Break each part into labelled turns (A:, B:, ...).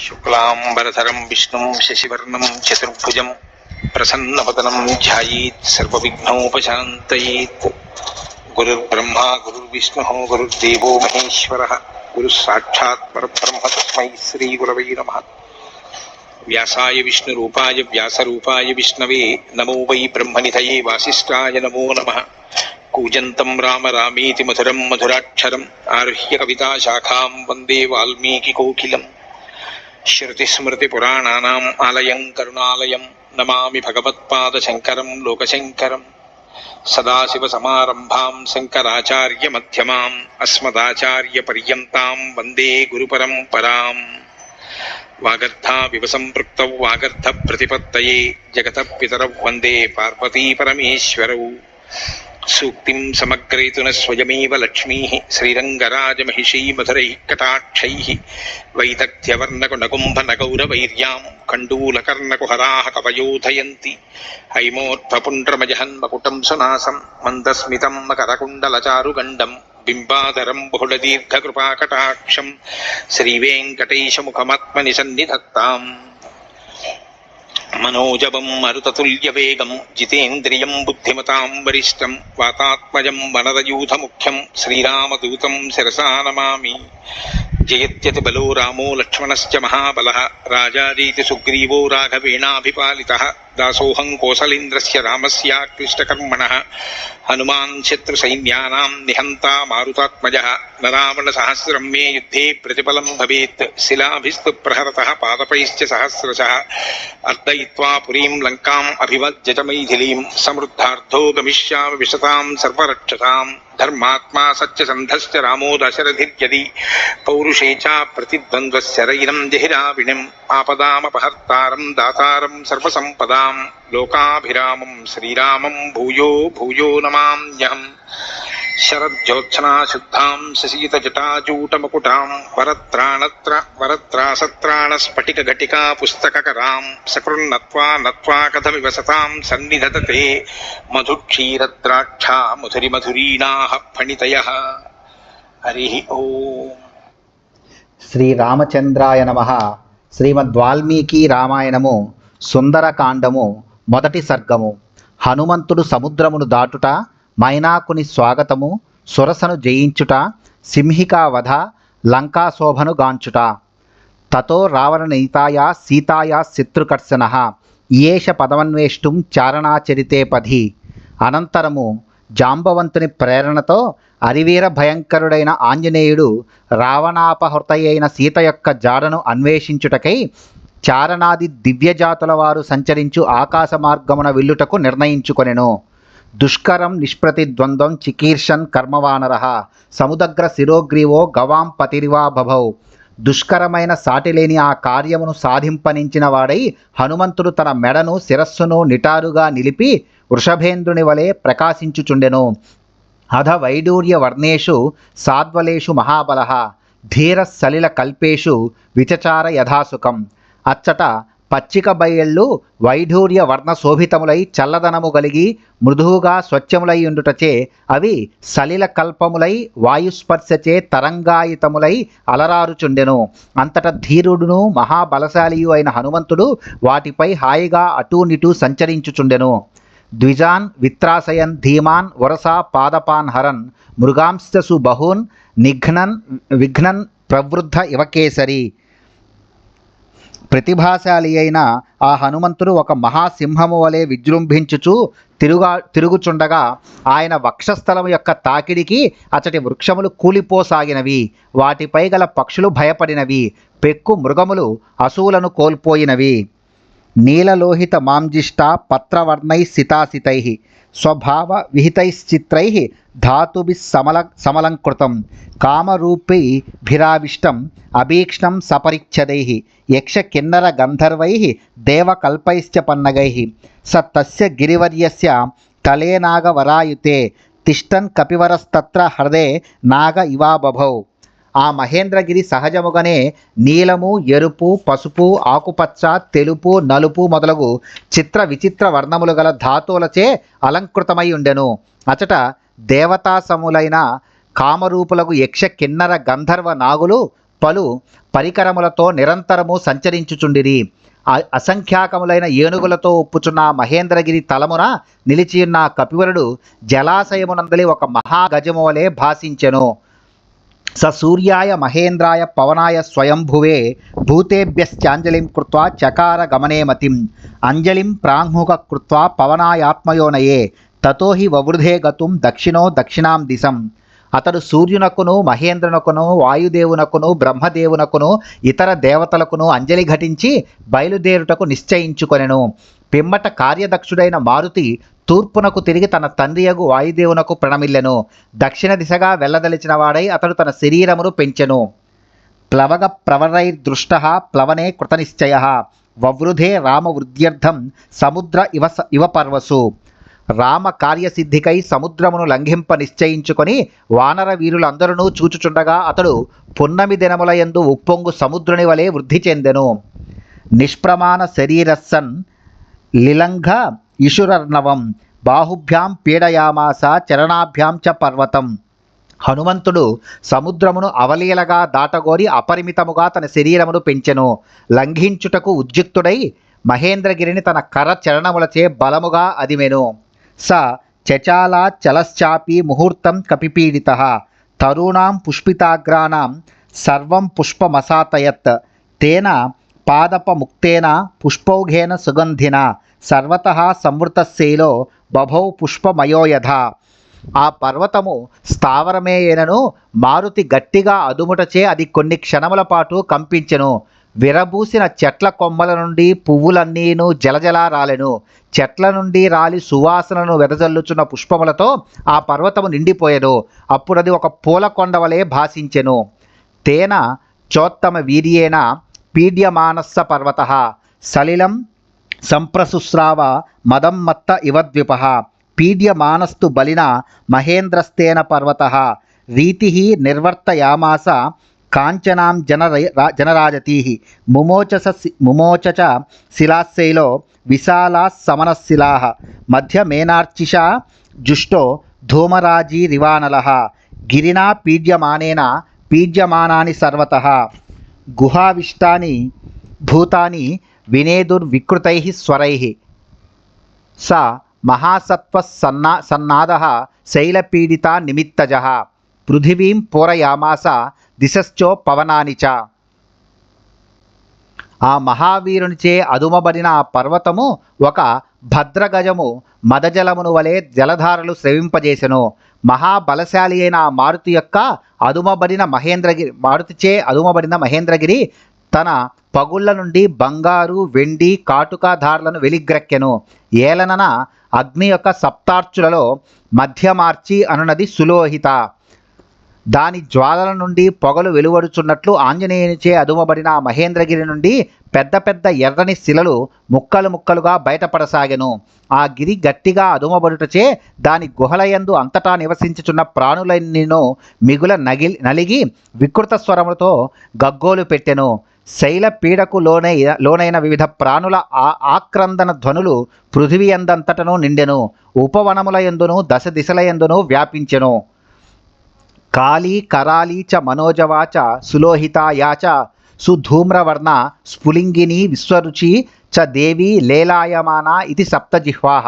A: శుక్లాంబరధరం విష్ణుం శశివర్ణం చతుర్భుజం ప్రసన్నవదనం ధ్యాయేత్ సర్వవిఘ్నోపశాంతయేత్. గురుర్బ్రహ్మా గురుర్విష్ణుః గురుర్దేవో మహేశ్వరః గురుః సాక్షాత్ పరబ్రహ్మ తస్మై శ్రీ గురవై నమః. వ్యాసాయ విష్ణురూపాయ వ్యాసరూపాయ విష్ణవే నమో వై బ్రహ్మనిధయే వాసిష్ఠాయ నమో నమః. కూజంతం రామ రామేతి మధురం మధురాక్షరం ఆరుహ్య కవితాశాఖాం వందే వాల్మీకికోకిలం. శృతిస్మృతిపురాణానాం ఆలయం కరుణాలయం నమామి భగవత్పాదశంకరం లోకశంకరం. సదాశివసమారంభాం శంకరాచార్యమధ్యమాం అస్మదాచార్యపర్యంతాం వందే గురుపరంపరాం. వాగర్థావివ సంపృక్తౌ వాగర్థప్రతిపత్తయే జగతః పితరౌ వందే పార్వతీపరమేశ్వరౌ. సూక్తిం సమగ్రయతున స్వయమేవ లక్ష్మీః శ్రీరంగరాజమహిషీ మధురైః కటాక్షైః. వైదగ్ధ్యవర్ణకునకుంభనగౌరవైర్యాం కండూలకర్ణకుహరాः కవయోధయంతి. హైమోర్ధ్వపుండ్రమజహన్మకుటం సునాసం మందస్మితం మకరకుండలచారుగండం బింబాధరం బహుళదీర్ఘకృపాకటాక్షం శ్రీవేంకటేశముఖమాత్మని సన్నిధత్తాం. మనోజవం మరుతతుల్యవేగం జితేంద్రియం బుద్ధిమతాం వరిష్టం వాతాత్మజం వనరయూథముఖ్యం శ్రీరామదూతం శిరసా నమామి. జయత్యతి బలో రామో లక్ష్మణశ్చ మహాబలః రాజారీతి సుగ్రీవో రాఘవేణాభిపాలితః. దాసోహం కోసలేంద్రస్య రామస్య క్లిష్టకర్మణః హనుమాన్ శత్రుసైన్యానాం నిహంతా మారుతాత్మజః. నరావణసహస్రం మే యుద్ధే ప్రతిఫలం భవేత్ శిలాభిస్తు ప్రహరతః పాదపైశ్చ సహస్రశః. అర్దయిత్వా పురీం లంకాం అభివజ్యత మైథిలీం సమృద్ధార్థో గమిష్యామి విశతాం సర్వరక్షతాం. ధర్మాత్మా సత్యసంధశ్చ రామో దశరథిర్యది పౌరుషే చ ప్రతిద్వంద్వశరైరం జహిరావిణిం. ఆపదామపహర్తారం దాతారం సర్వసంపదాం లోకాభిరామం శ్రీరామం భూయో భూయో నమామ్యహం. శరజ్యోత్సనా శుద్ధాం శశీతజటాజూటమకుటాం వరత్రాసత్రాణస్ఫటికఘటికా పుస్తకకరాం. సకృన్నత్వా నత్వా కథమివ సతాం సన్నిధతతే మధుక్షీరద్రాక్షా మధురిమధురీణాః ఫణితయః. హరి ఓం.
B: శ్రీరామచంద్రాయ నమః. శ్రీమద్వాల్మీకి రామాయణము సుందరకాండము మొదటి సర్గము. హనుమంతుడు సముద్రమును దాటుట, మైనాకుని స్వాగతము, సురసను జయించుట, సింహికా వధ, లంకాశోభను గాంచుట. తతో రావణనీతాయా సీతాయా శత్రుకర్షణః ఈయేష పదమన్వేష్టం చారణాచరితే పథి. అనంతరము జాంబవంతుని ప్రేరణతో అరివీర భయంకరుడైన ఆంజనేయుడు రావణాపహృతయైన సీత యొక్క జాడను అన్వేషించుటకై చారణాది దివ్యజాతుల వారు సంచరించు ఆకాశ మార్గమున వెళ్ళుటకు నిర్ణయించుకొనెను. దుష్కరం నిష్ప్రతిద్వంద్వం చికీర్షన్ కర్మవానరః సముదగ్ర శిరోగ్రీవో గవాం పతిరివా బభౌ. దుష్కరమైన సాటిలేని ఆ కార్యమును సాధింపనించిన వాడై హనుమంతుడు తన మెడను శిరస్సును నిటారుగా నిలిపి వృషభేంద్రుని వలె ప్రకాశించుచుండెను. అధ వైడూర్య వర్ణేషు సాద్వలేషు మహాబలః ధీర సలిల కల్పేషు విచచార యథాసుఖం. అచ్చట పచ్చిక బయళ్ళు వైఢూర్య వర్ణ శోభితములై చల్లదనము కలిగి మృదువుగా స్వచ్ఛములై ఉండుటచే అవి సలిల కల్పములై వాయుస్పర్శచే తరంగాయితములై అలరారుచుండెను. అంతట ధీరుడును మహాబలశాలియు అయిన హనుమంతుడు వాటిపై హాయిగా అటూనిటూ సంచరించుచుండెను. ద్విజాన్ విత్రాసయన్ ధీమాన్ వరసా పాదపాన్ హరన్ మృగాంశ్చసు బహూన్ విఘ్నన్ ప్రవృద్ధ ఇవకేసరి. ప్రతిభాశాలి అయిన ఆ హనుమంతుడు ఒక మహాసింహము వలె విజృంభించుచు తిరుగుచుండగా ఆయన వక్షస్థలము యొక్క తాకిడికి అచటి వృక్షములు కూలిపోసాగినవి. వాటిపై గల పక్షులు భయపడినవి. పెక్కు మృగములు అసూలను కోల్పోయినవి. నీలలోహిత మాంజిష్ట పత్రవర్ణై సితాసితై స్వభావ విహితైశ్చిత్రై ధాతుభిస్సమలంకృతం కామరూపైభిరావిష్టం అభీక్ష్ణం సపరిచ్ఛదై యక్ష కిన్నర గంధర్వై దేవకల్పైశ్చ పన్నగై. స తస్య గిరివర్యస్య తలే నాగవరాయుతే తిష్టన్ కపివరస్తత్ర హృదే నాగ ఇవా బభౌ. ఆ మహేంద్రగిరి సహజముగానే నీలము, ఎరుపు, పసుపు, ఆకుపచ్చ, తెలుపు, నలుపు మొదలగు చిత్ర విచిత్ర వర్ణములు గల ధాతువులచే అలంకృతమై ఉండెను. అచట దేవతా సములైన కామరూపులకు యక్ష కిన్నర గంధర్వ నాగులు పలు పరికరములతో నిరంతరము సంచరించుచుండిరి. అసంఖ్యాకములైన ఏనుగులతో ఉప్పుచున్న మహేంద్రగిరి తలమున నిలిచియున్న కపివరుడు జలాశయమునందలి ఒక మహాగజము వలె భాసించెను. స సూర్యాయ మహేంద్రాయ పవనాయ స్వయంభువే భూతేభ్యశ్చాంజలిం కృత్వా చకార గమనే మతిం అంజలిం ప్రాంహుక కృత్వా పవనాయాత్మయోనయే తతో హి వవృధే గతుం దక్షిణో దక్షిణాం దిశం. అతడు సూర్యునకును మహేంద్రునకును వాయుదేవునకును బ్రహ్మదేవునకును ఇతర దేవతలకును అంజలి ఘటించి బయలుదేరుటకు నిశ్చయించుకొనెను. పిమ్మట కార్యదక్షుడైన మారుతి తూర్పునకు తిరిగి తన తండ్రియగు వాయుదేవునకు ప్రణమిల్లెను. దక్షిణ దిశగా వెళ్ళదలిచిన వాడై అతడు తన శరీరమును పెంచెను. ప్లవగ ప్రవరైర్దృష్ట ప్లవనే కృతనిశ్చయ వవృధే రామవృద్ధ్యర్థం సముద్ర ఇవ పర్వసు. రామ కార్యసిద్ధికై సముద్రమును లంఘింప నిశ్చయించుకొని వానర వీరులందరూ చూచుచుండగా అతడు పున్నమి దినములయందు ఉప్పొంగు సముద్రుని వలె వృద్ధి చెందెను. నిష్ప్రమాణ శరీరస్సన్ లిలంఘ ఇషురర్ణవం బాహుభ్యాం పీడయామాస చరణాభ్యాం చ పర్వతం. హనుమంతుడు సముద్రమును అవలీలగా దాటగోరి అపరిమితముగా తన శరీరమును పెంచెను. లంఘించుటకు ఉద్యుక్తుడై మహేంద్రగిరిని తన కర చరణములచే బలముగా అదిమెను. స చచాలా చలశ్చాపి ముహూర్తం కపిపీడిత తరుణాం పుష్పితాగ్రాణం సర్వం పుష్పమసాతయత్ తేన పాదపముక్తేన పుష్పౌఘేన సుగంధిన సర్వతః సంవృతశైలో బభౌ పుష్పమయోయధ. ఆ పర్వతము స్థావరమే అయినను మారుతి గట్టిగా అదుముటచే అది కొన్ని క్షణముల పాటు కంపించెను. విరబూసిన చెట్ల కొమ్మల నుండి పువ్వులన్నీను జలజలా రాలెను. చెట్ల నుండి రాలి సువాసనను వెదజల్లుచున్న పుష్పములతో ఆ పర్వతము నిండిపోయెను. అప్పుడది ఒక పూల కొండ వలె భాసించెను. తేన చోత్తమ వీర్యేన పీడ్యమానస్స పర్వతః సలిలం సంప్రసుస్రావ మదం మత్త ఇవద్విప పీడ్యమానస్తు బలిన మహేంద్రస్తేన పర్వతః రీతిః నిర్వర్తయామాస కాంచనాం జనరాజతీ ముమోచ శిలాశైలో విశాలా సమనశిలా మధ్యమేనార్చిషా జుష్టో ధూమరాజీరివానలః గిరినా పీడ్యమానాని సర్వతః గుహావిష్టాని భూతాని వినేదుర్వికృతై స్వరై. స మహాసత్వ సన్నాదః శైలపీడితా నిమిత్తజః పృథివీం పూరయామాస దిశశ్చో పవనాని చ. ఆ మహావీరునిచే అదుమబడిన ఆ పర్వతము ఒక భద్రగజము మదజలమును వలె జలధారలు స్రవింపజేసెను. మహాబలశాలి అయిన ఆ మారుతిచే అదుమబడిన మహేంద్రగిరి తన పగుళ్ల నుండి బంగారు వెండి కాటుకాధారలను వెలిగ్రక్కెను. ఏలనన అగ్ని యొక్క సప్తార్చులలో మధ్యమార్చి అనునది సులోహిత. దాని జ్వాలల నుండి పొగలు వెలువడుచున్నట్లు ఆంజనేయునిచే అదుమబడిన మహేంద్రగిరి నుండి పెద్ద పెద్ద ఎర్రని శిలలు ముక్కలు ముక్కలుగా బయటపడసాగెను. ఆ గిరి గట్టిగా అదుమబడుటచే దాని గుహలయందు అంతటా నివసించుచున్న ప్రాణులన్నీను మిగుల నలిగి వికృత స్వరములతో గగ్గోలు పెట్టెను. శైల పీడకు లోనైన వివిధ ప్రాణుల ఆక్రందన ధ్వనులు పృథివీ అందంతటను నిండెను. ఉపవనముల యందును దశ దిశల యందును వ్యాపించెను. కాళీ కరాళీ చ మనోజవాచ సులోహితాయాచ సుధూమ్రవర్ణ స్ఫులింగిని విశ్వరుచి చ దేవి లేలాయమాన ఇది సప్తజిహ్వాహ.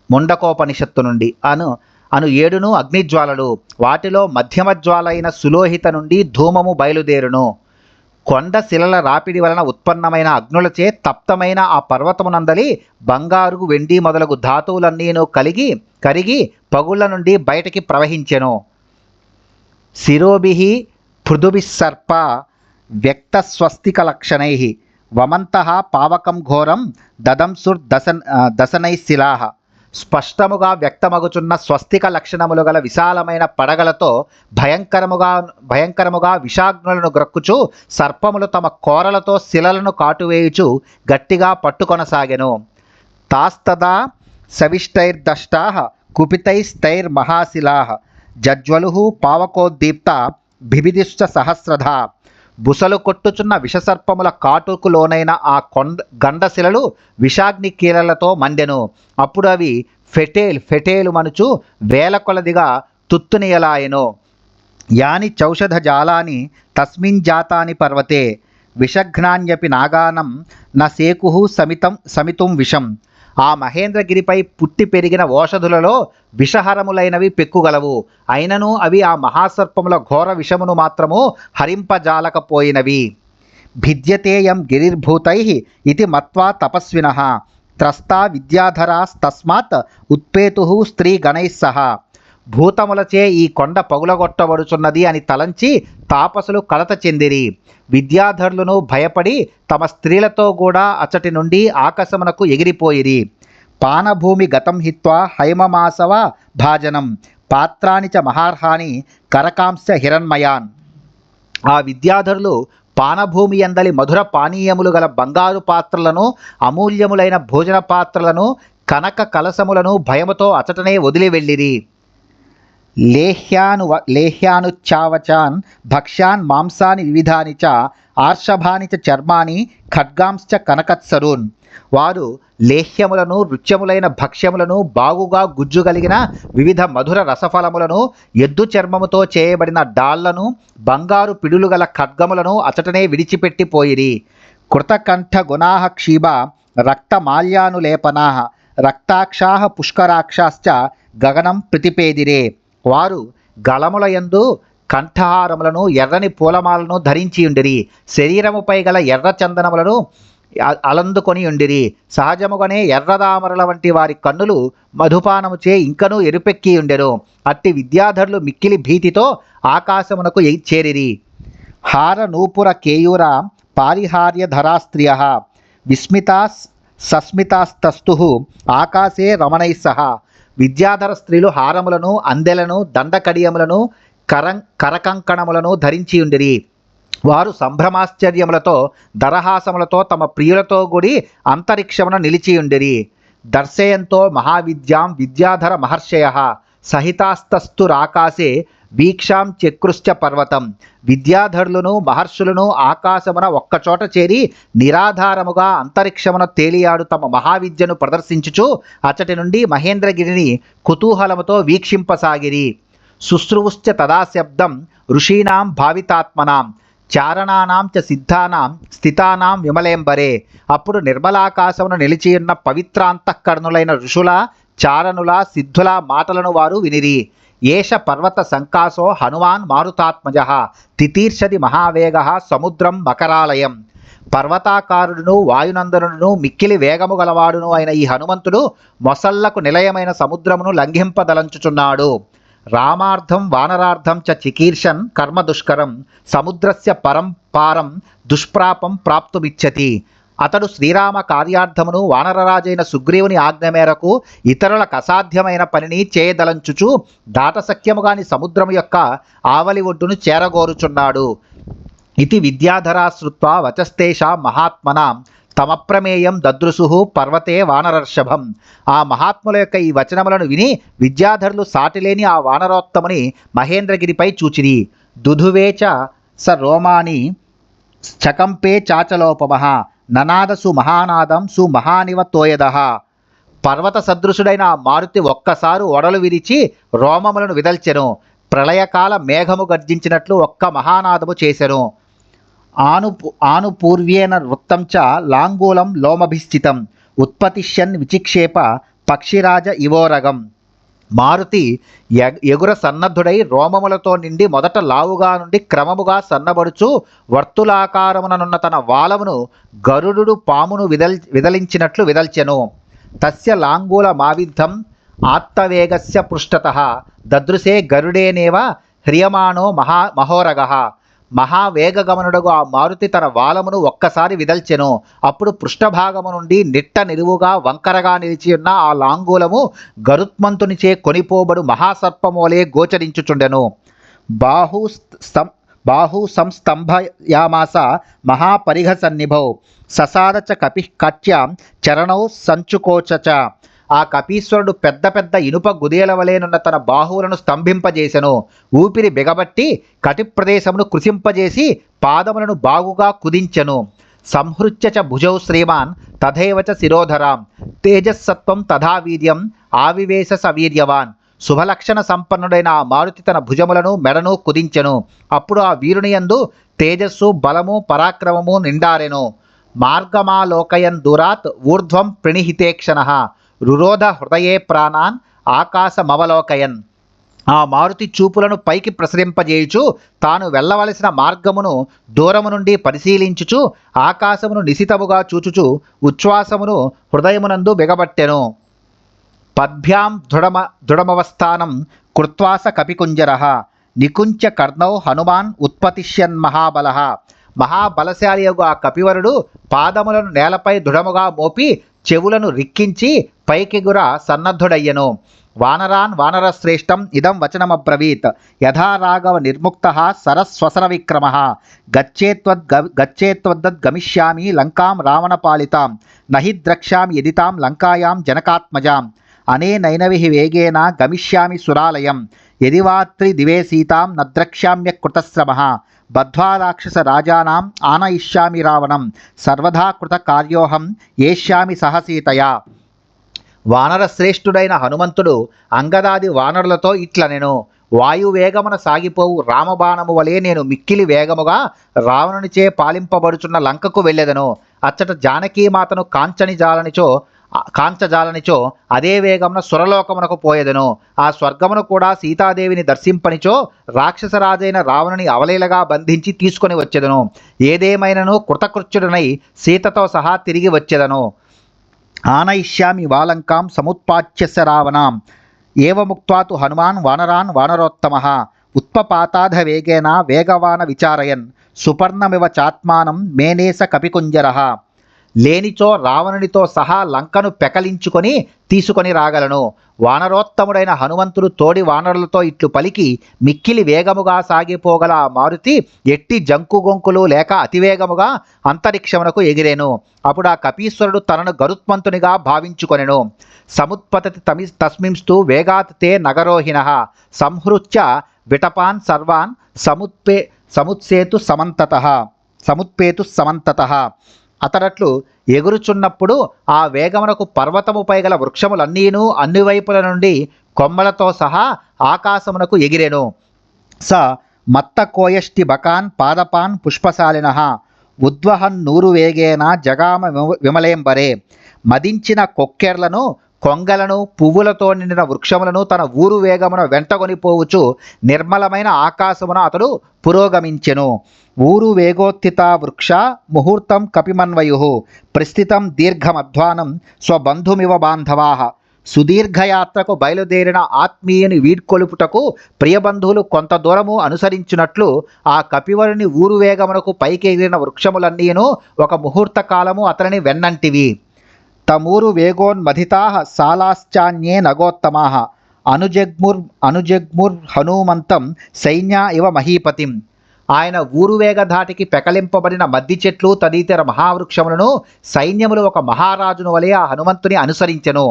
B: ముండకోపనిషత్తు నుండి అను 7 అగ్నిజ్వాలలు, వాటిలో మధ్యమ జ్వాల అయిన సులోహిత నుండి ధూమము బయలుదేరును. కొండ శిలల రాపిడి వలన ఉత్పన్నమైన అగ్నులచే తప్తమైన ఆ పర్వతమునందలి బంగారు వెండి మొదలగు ధాతువులన్నీను కరిగి పగుళ్ల నుండి బయటికి ప్రవహించెను. శిరోభిః పృథుభిస్సర్ప వ్యక్తస్వస్తికలక్షణైః వమంతః పావకం ఘోరం దశనైశిలాః. స్పష్టముగా వ్యక్తమగుచున్న స్వస్తిక లక్షణములు గల విశాలమైన పడగలతో భయంకరముగా విషాగ్నులను గ్రక్కుచు సర్పములు తమ కోరలతో శిలలను కాటువేయుచు గట్టిగా పట్టుకొనసాగెను. తాస్తదా సవిష్టైర్దష్టాః కుపితైస్తైర్మహాశిలాః జజ్వలుః పావకోద్దీప్త బిభిదిశ్చ సహస్రధా. బుసలు కొట్టుచున్న విషసర్పముల కాటుకు లోనైన ఆ గండశిలలు విషాగ్ని కీలలతో మండెను. అప్పుడు అవి ఫెటేలు మనుచు వేల కొలదిగా తుత్తునియలాయెను. యాని చౌషధజాలాని తస్మిన్ జాతాని పర్వతే విషఘ్నాన్యపి నాగానం న సేకుః సమితుం విషం. ఆ మహేంద్రగిరిపై పుట్టి పెరిగిన ఓషధులలో విషహరములైనవి పెక్కుగలవు, అయినను అవి ఆ మహాసర్పముల ఘోర విషమును మాత్రము హరింపజాలకపోయినవి. భిద్యతేయం గిరిర్భూతై ఇది మత్వా తపస్వినః త్రస్తా విద్యాధరాస్తస్మాత్ ఉత్పేతుః స్త్రీగణైః సహా. భూతములచే ఈ కొండ పగులగొట్టబడుచున్నది అని తలంచి తాపసులు కలత చెందిరి. విద్యాధరులను భయపడి తమ స్త్రీలతో కూడా అచ్చటి నుండి ఆకాశమునకు ఎగిరిపోయిరి. పానభూమి గతం హిత్వా హైమమాసవ భాజనం పాత్రాని చ మహార్హాని కరకాంశ హిరణ్మయాన్. ఆ విద్యాధరులు పానభూమి ఎందలి మధుర పానీయములు గల బంగారు పాత్రలను, అమూల్యములైన భోజన పాత్రలను, కనక కలసములను భయముతో అచటనే వదిలి వెళ్ళిరి. లేహ్యానుచ్చావచాన్ భక్ష్యాన్ మాంసాని వివిధాని చ ఆర్షభాని చ చర్మాని ఖడ్గాంశ్చ కనకత్సరూన్. వారు లేహ్యములను, రుచ్యములైన భక్ష్యములను, బాగుగా గుజ్జు కలిగిన వివిధ మధుర రసఫలములను, ఎద్దు చర్మముతో చేయబడిన డాళ్లను, బంగారు పిడులు గల ఖడ్గములను అచటనే విడిచిపెట్టిపోయిరి. కృతకంఠ గుణాః క్షీభ రక్తమాల్యానులేపనాః రక్తాక్షాః పుష్కరాక్షాశ్చ గగనం ప్రతిపేదిరే. వారు గళములయందు కంఠహారములను, ఎర్రని పూలమాలను ధరించియుండిరి. శరీరముపై గల ఎర్ర చందనములను అలందుకొని ఉండిరి. సహజముగానే ఎర్రదామరల వంటి వారి కన్నులు మధుపానముచే ఇంకనూ ఎరుపెక్కి ఉండెను. అట్టి విద్యాధరులు మిక్కిలి భీతితో ఆకాశమునకు చేరిరి. హార నూపుర కేయూర పారిహార్య ధరాస్త్రియః విస్మితా సస్మితాస్తస్తుః ఆకాశే రమణైః సహా. విద్యాధర స్త్రీలు హారములను, అందెలను, దండకడియములను, కరకంకణములను ధరించి ఉండిరి. వారు సంభ్రమాశ్చర్యములతో దరహాసములతో తమ ప్రియులతో కూడి అంతరిక్షమున నిలిచియుండిరి. దర్శయంతో మహావిద్యాం విద్యాధర మహర్షయః సహితాస్తస్తురాకాశే వీక్షాం చక్రుశ్చ పర్వతం. విద్యాధరులను, మహర్షులను ఆకాశమున ఒక్కచోట చేరి నిరాధారముగా అంతరిక్షమున తేలియాడు తమ మహావిద్యను ప్రదర్శించుచు అచ్చటి నుండి మహేంద్రగిరిని కుతూహలముతో వీక్షింపసాగిరి. శుశ్రువుశ్చ తదా శబ్దం ఋషీణాం భావితాత్మనాం చారణానాం చ సిద్ధానాం స్థితానాం విమలేంబరే. అప్పుడు నిర్మలాకాశమున నిలిచియున్న పవిత్రాంతఃకరణులైన ఋషుల, చారణుల, సిద్ధుల మాటలను వారు వినిరి. ఏష పర్వత సంకాసో హనుమాన్ మారుతాత్మజః తితీర్షది మహావేగః సముద్రం మకరాలయం. పర్వతాకారుడును, వాయునందనుడును, మిక్కిలి వేగము గలవాడును అయిన ఈ హనుమంతుడు మొసళ్లకు నిలయమైన సముద్రమును లంఘింపదలంచుచున్నాడు. రామార్థం వానరార్థం చ చికీర్షన్ కర్మ దుష్కరం సముద్రస్య పరం పారం దుష్ప్రాపం ప్రాప్తుమిచ్చతి. అతడు శ్రీరామ కార్యార్థమును వానరరాజైన సుగ్రీవుని ఆజ్ఞ మేరకు ఇతరులకు అసాధ్యమైన పనిని చేయదలంచుచు దాటసఖ్యముగాని సముద్రము యొక్క ఆవలి ఒడ్డును చేరగోరుచున్నాడు. ఇది విద్యాధరాశ్రుత్వా వచస్తేషా మహాత్మనాం తమప్రమేయం దదృశుః పర్వతే వానరర్షభం. ఆ మహాత్ముల యొక్క ఈ వచనములను విని విద్యాధరులు సాటిలేని ఆ వానరోత్తముని మహేంద్రగిరిపై చూచిరి. దుధువేచ స రోమాని చకంపే చాచలోపమః ననాదసు మహానాదం సుమహానివ తోయదః. పర్వత సదృశుడైన ఆ మారుతి ఒక్కసారి ఒడలు విరిచి రోమములను విదల్చెను. ప్రళయకాల మేఘము గర్జించినట్లు ఒక్క మహానాదము చేసెను. ఆనుపూర్వ్యేన వృత్తం చ లాంగూలం లోమభిస్థితం ఉత్పతిష్యన్ విచిక్షేప పక్షిరాజ ఇవోరగం. మారుతి ఎగుర సన్నద్ధుడై రోమములతో నిండి మొదట లావుగా నుండి క్రమముగా సన్నబడుచు వర్తులాకారముననున్న తన వాలమును గరుడు పామును విదలించినట్లు విదల్చెను. తస్య లాంగూల మావిద్ధం ఆత్తవేగస్య పృష్ఠతః దదృశే గరుడేనేవ హ్రియమాణో మహోరగః. మహావేగగమనుడగు ఆ మారుతి తన వాలమును ఒక్కసారి విదల్చెను. అప్పుడు పృష్ఠభాగము నుండి నిట్ట నిలువుగా వంకరగా నిలిచియున్న ఆ లాంగూలము గరుత్మంతునిచే కొనిపోబడు మహాసర్పమోలే గోచరించుచుండెను. బాహు సంస్తంభయామాస మహాపరిఘ సన్నిభౌ ససాద చ కపిః కట్యాం చరణౌ సంచుకోచ. ఆ కపీశ్వరుడు పెద్ద పెద్ద ఇనుప గుదేల వలెనున్న తన బాహువులను స్తంభింపజేసెను. ఊపిరి బిగబట్టి కటి ప్రదేశమును కృశింపజేసి పాదములను బాగుగా కుదించెను. సంహృత్య చ భుజౌ శ్రీమాన్ తథైవ చ శిరోధరాం తేజస్సత్వం తథా వీర్యం ఆవివేశ సవీర్యవాన్. శుభలక్షణ సంపన్నుడైన ఆ మారుతి తన భుజములను మెడను కుదించెను. అప్పుడు ఆ వీరుని యందు తేజస్సు బలము పరాక్రమము నిండారెను. మార్గమాలోకయన్ దూరాత్ ఊర్ధ్వం ప్రణిహితేక్షణ రురోధ హృదయే ప్రాణాన్ ఆకాశమవలోకయన్. ఆ మారుతి చూపులను పైకి ప్రసరింపజేయుచు తాను వెళ్ళవలసిన మార్గమును దూరము నుండి పరిశీలించుచు ఆకాశమును నిశితముగా చూచుచు ఉచ్ఛ్వాసమును హృదయమునందు బిగబట్టెను. పద్భ్యాం దృఢమవస్థానం కృత్వాస కపికుంజరః నికుంచ కర్ణౌ హనుమాన్ ఉత్పతిష్యన్ మహాబలః. మహాబలశాలియగు ఆ కపివరుడు పాదములను నేలపై దృఢముగా మోపి చెవులను రిక్కించి పైకెగుర సన్నద్ధుడయ్యను. వానరాన్ వానరశ్రేష్టం ఇదం వచనమబ్రవీత్ యథా రాఘవ నిర్ముక్తః సరస్వసర విక్రమః గచ్చేత్వద్దద్ గమిష్యామి లంకాం రావణపాలితాం నహి ద్రక్ష్యామి యదితాం లంకాయాం జనకాత్మజాం అనేనైనవిః వేగేన గమిష్యామి సురాలయం యదివాత్రి దివే సీతాం న ద్రక్ష్యామ్యకృతశ్రమః బద్ధ్వా రాక్షస రాజానాం ఆనయిష్యామి రావణం సర్వదా కృత కార్యోహం ఏష్యామి సహసీతయా. వానరశ్రేష్ఠుడైన హనుమంతుడు అంగదాది వానరులతో ఇట్లనెను. వాయువేగమున సాగిపోవు రామబాణము వలె నేను మిక్కిలి వేగముగా రావణునిచే పాలింపబడుచున్న లంకకు వెళ్ళెదను. అచ్చట జానకీమాతను కాంచజాలనిచో అదే వేగమున సురలోకమునకు పోయేదను. ఆ స్వర్గమును కూడా సీతాదేవిని దర్శింపనిచో రాక్షసరాజైన రావణుని అవలీలగా బంధించి తీసుకొని వచ్చెదను. ఏదేమైనను కృతకృత్యుడనై సీతతో సహా తిరిగి వచ్చెదను. ఆనయిష్యామి వాలంకాం సముత్పాచ్యస్య రావణాం ఏవముక్త్వా తు హనుమాన్ వానరాన్ వానరోత్తమః ఉత్పపాతాధ వేగేన వేగవాన విచారయన్ సుపర్ణమివ చాత్మానం మేనేస కపికుంజరః. లేనిచో రావణునితో సహా లంకను పెకలించుకొని తీసుకొని రాగలను. వానరోత్తముడైన హనుమంతుడు తోడి వానరులతో ఇట్లు పలికి మిక్కిలి వేగముగా సాగిపోగల ఆ మారుతి ఎట్టి జంకుగొంకులు లేక అతివేగముగా అంతరిక్షమునకు ఎగిరేను. అప్పుడు ఆ కపీశ్వరుడు తనను గరుత్మంతునిగా భావించుకొనెను. సముత్పతతి తస్మింస్తు వేగాత్ తే నగరోహిణః సంహృత్య విటపాన్ సర్వాన్ సముత్సేతు సమంతతః. అతడట్లు ఎగురుచున్నప్పుడు ఆ వేగమునకు పర్వతముపై గల వృక్షములన్నీను అన్ని వైపుల నుండి కొమ్మలతో సహా ఆకాశమునకు ఎగిరెను. స మత్తకోయష్టి బకాన్ పాదపాన్ పుష్పశాలినః ఉద్వహన్ నూరు వేగేన జగామ విమలేంబరే. మదించిన కొక్కెర్లను కొంగలను పువ్వులతో నిండిన వృక్షములను తన ఊరు వేగమున వెంటగొని పోవుచు నిర్మలమైన ఆకాశమున అతడు పురోగమించెను. ఊరు వేగోత్థిత వృక్ష ముహూర్తం కపిమన్వయు ప్రస్థితం దీర్ఘమధ్వానం స్వబంధుమివ బాంధవాః. సుదీర్ఘయాత్రకు బయలుదేరిన ఆత్మీయుని వీడ్కొలుపుటకు ప్రియబంధువులు కొంత దూరము అనుసరించినట్లు ఆ కపివరుని ఊరు వేగమునకు పైకి ఎగిరిన వృక్షములన్నీను ఒక ముహూర్త కాలము అతనిని వెన్నంటివి. తమూరు వేగోన్మథితాః సాలాశ్చాన్యే నగోత్తమాః అనుజగ్ముర్ హనుమంతం సైన్య ఇవ మహీపతిం. ఆయన ఊరువేగ ధాటికి పెకలింపబడిన మద్ది చెట్లు తదితర మహావృక్షములను సైన్యములు ఒక మహారాజును వలె ఆ హనుమంతుని అనుసరించెను.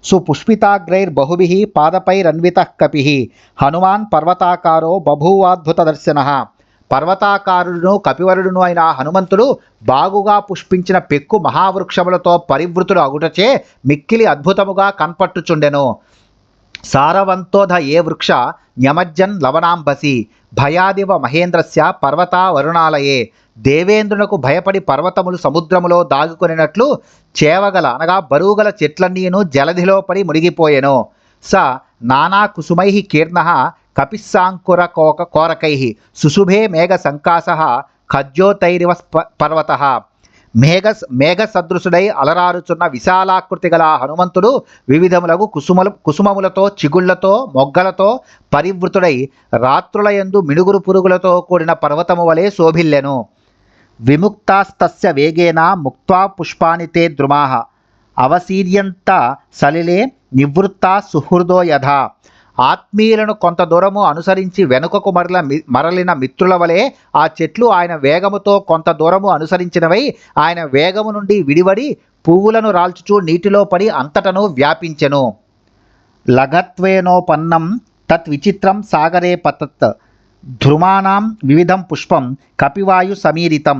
B: సుపుష్పితాగ్రైర్బహుభిః పాదపైరన్వితః కపిః హనుమాన్ పర్వతాకారో బభూవాద్భుత దర్శనః. పర్వతాకారుడును కపివరుడును అయిన హనుమంతుడు బాగుగా పుష్పించిన పెక్కు మహావృక్షములతో పరివృతుడు అగుటచే మిక్కిలి అద్భుతముగా కన్పట్టుచుండెను. సారవంతోధ ఏ వృక్ష న్యమజ్జన్ లవణాంబసి భయాదివ మహేంద్రస్య పర్వతా వరుణాలయే. దేవేంద్రునకు భయపడి పర్వతములు సముద్రములో దాగుకొనినట్లు చేవగల అనగా బరువుగల చెట్లన్నీను జలధిలో పడి మునిగిపోయెను. స నానా కుసుమైః కీర్ణః కపిస్సాంకుర కోరకైః సుశుభే మేఘ సంకాసః ఖజ్యోతైరివ పర్వతః. మేఘ సదృశుడై అలరారుచున్న విశాలాకృతి గల హనుమంతుడు వివిధములగు కుసుమములతో చిగుళ్లతో మొగ్గలతో పరివృతుడై రాత్రులయందు మినుగురు పురుగులతో కూడిన పర్వతము వలె శోభిల్లెను. విముక్తాస్తస్య వేగేన ముక్త్వా పుష్పాని తే ద్రుమాః అవసీర్యంత సలిలే నివృత్తా సుహృదో యథా. ఆత్మీయులను కొంత దూరము అనుసరించి వెనుకకు మరలిన మిత్రుల వలె ఆ చెట్లు ఆయన వేగముతో కొంత దూరము అనుసరించినవై ఆయన వేగము నుండి విడివడి పువ్వులను రాల్చుచూ నీటిలో పడి అంతటను వ్యాపించెను. లఘత్వేనోపన్నం తద్విచిత్రం సాగరే పతత్ ధ్రుమానాం వివిధం పుష్పం కపివాయు సమీరితం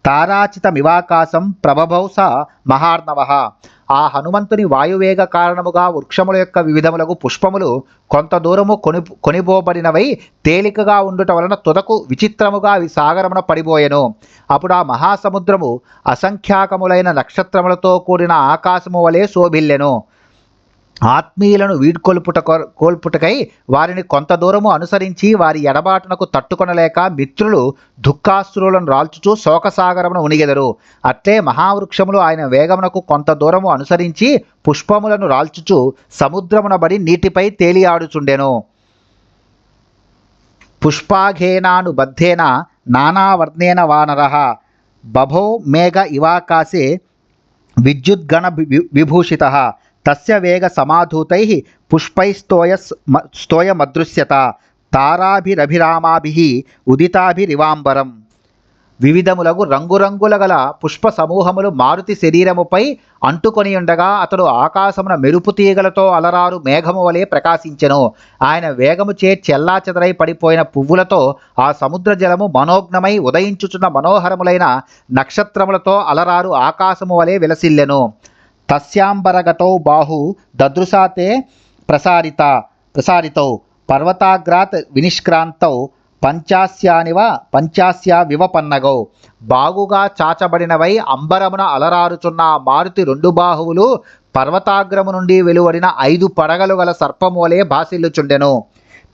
B: తారాచితమివాకాశం ప్రభభౌ స మహార్ణవః. ఆ హనుమంతుని వాయువేగ కారణముగా వృక్షముల యొక్క వివిధములకు పుష్పములు కొంత దూరము కొనిపోబడినవై తేలికగా ఉండుట వలన తుదకు విచిత్రముగా అవి సాగరమున పడిపోయెను. అప్పుడు ఆ మహాసముద్రము అసంఖ్యాకములైన నక్షత్రములతో కూడిన ఆకాశము వలె శోభిల్లెను. ఆత్మీయులను కోల్పుటకై వారిని కొంత దూరము అనుసరించి వారి ఎడబాటునకు తట్టుకొనలేక మిత్రులు దుఃఖాశ్రులను రాల్చుచూ శోకసాగరమును ఉనిగెదరు. అట్లే మహావృక్షములు ఆయన వేగమునకు కొంత దూరము అనుసరించి పుష్పములను రాల్చుచు సముద్రమున బడి నీటిపై తేలియాడుచుండెను. పుష్పాఘేనానుబద్ధేన నానావర్ణేన వానరః బభో మేఘ ఇవాకాశే విద్యుద్గణ విభూషితః తస్య వేగ సమాధూతైః పుష్పైస్తోయమదృశ్యత తారాభిరభిరామాభిః ఉదితాభిరివాంబరం. వివిధములగు రంగురంగుల గల పుష్ప సమూహములు మారుతి శరీరముపై అంటుకొని ఉండగా అతడు ఆకాశమున మెరుపు తీగలతో అలరారు మేఘము వలె ప్రకాశించెను. ఆయన వేగముచే చెల్లాచెదరై పడిపోయిన పువ్వులతో ఆ సముద్ర జలము మనోజ్ఞమై ఉదయించుచున్న మనోహరములైన నక్షత్రములతో అలరారు ఆకాశము వలె విలసిల్లెను. తస్యాంబరగతౌ బాహు దదృశాతే ప్రసారితౌ పర్వతాగ్రాత్ వినిష్క్రాంతౌ పంచాస్యా వివపన్నగౌ. బాగుగా చాచబడినవై అంబరమున అలరారుచున్న మారుతి రెండు బాహువులు పర్వతాగ్రము నుండి వెలువడిన 5 పడగలు గల సర్పము వలె భాసిల్లుచుండెను.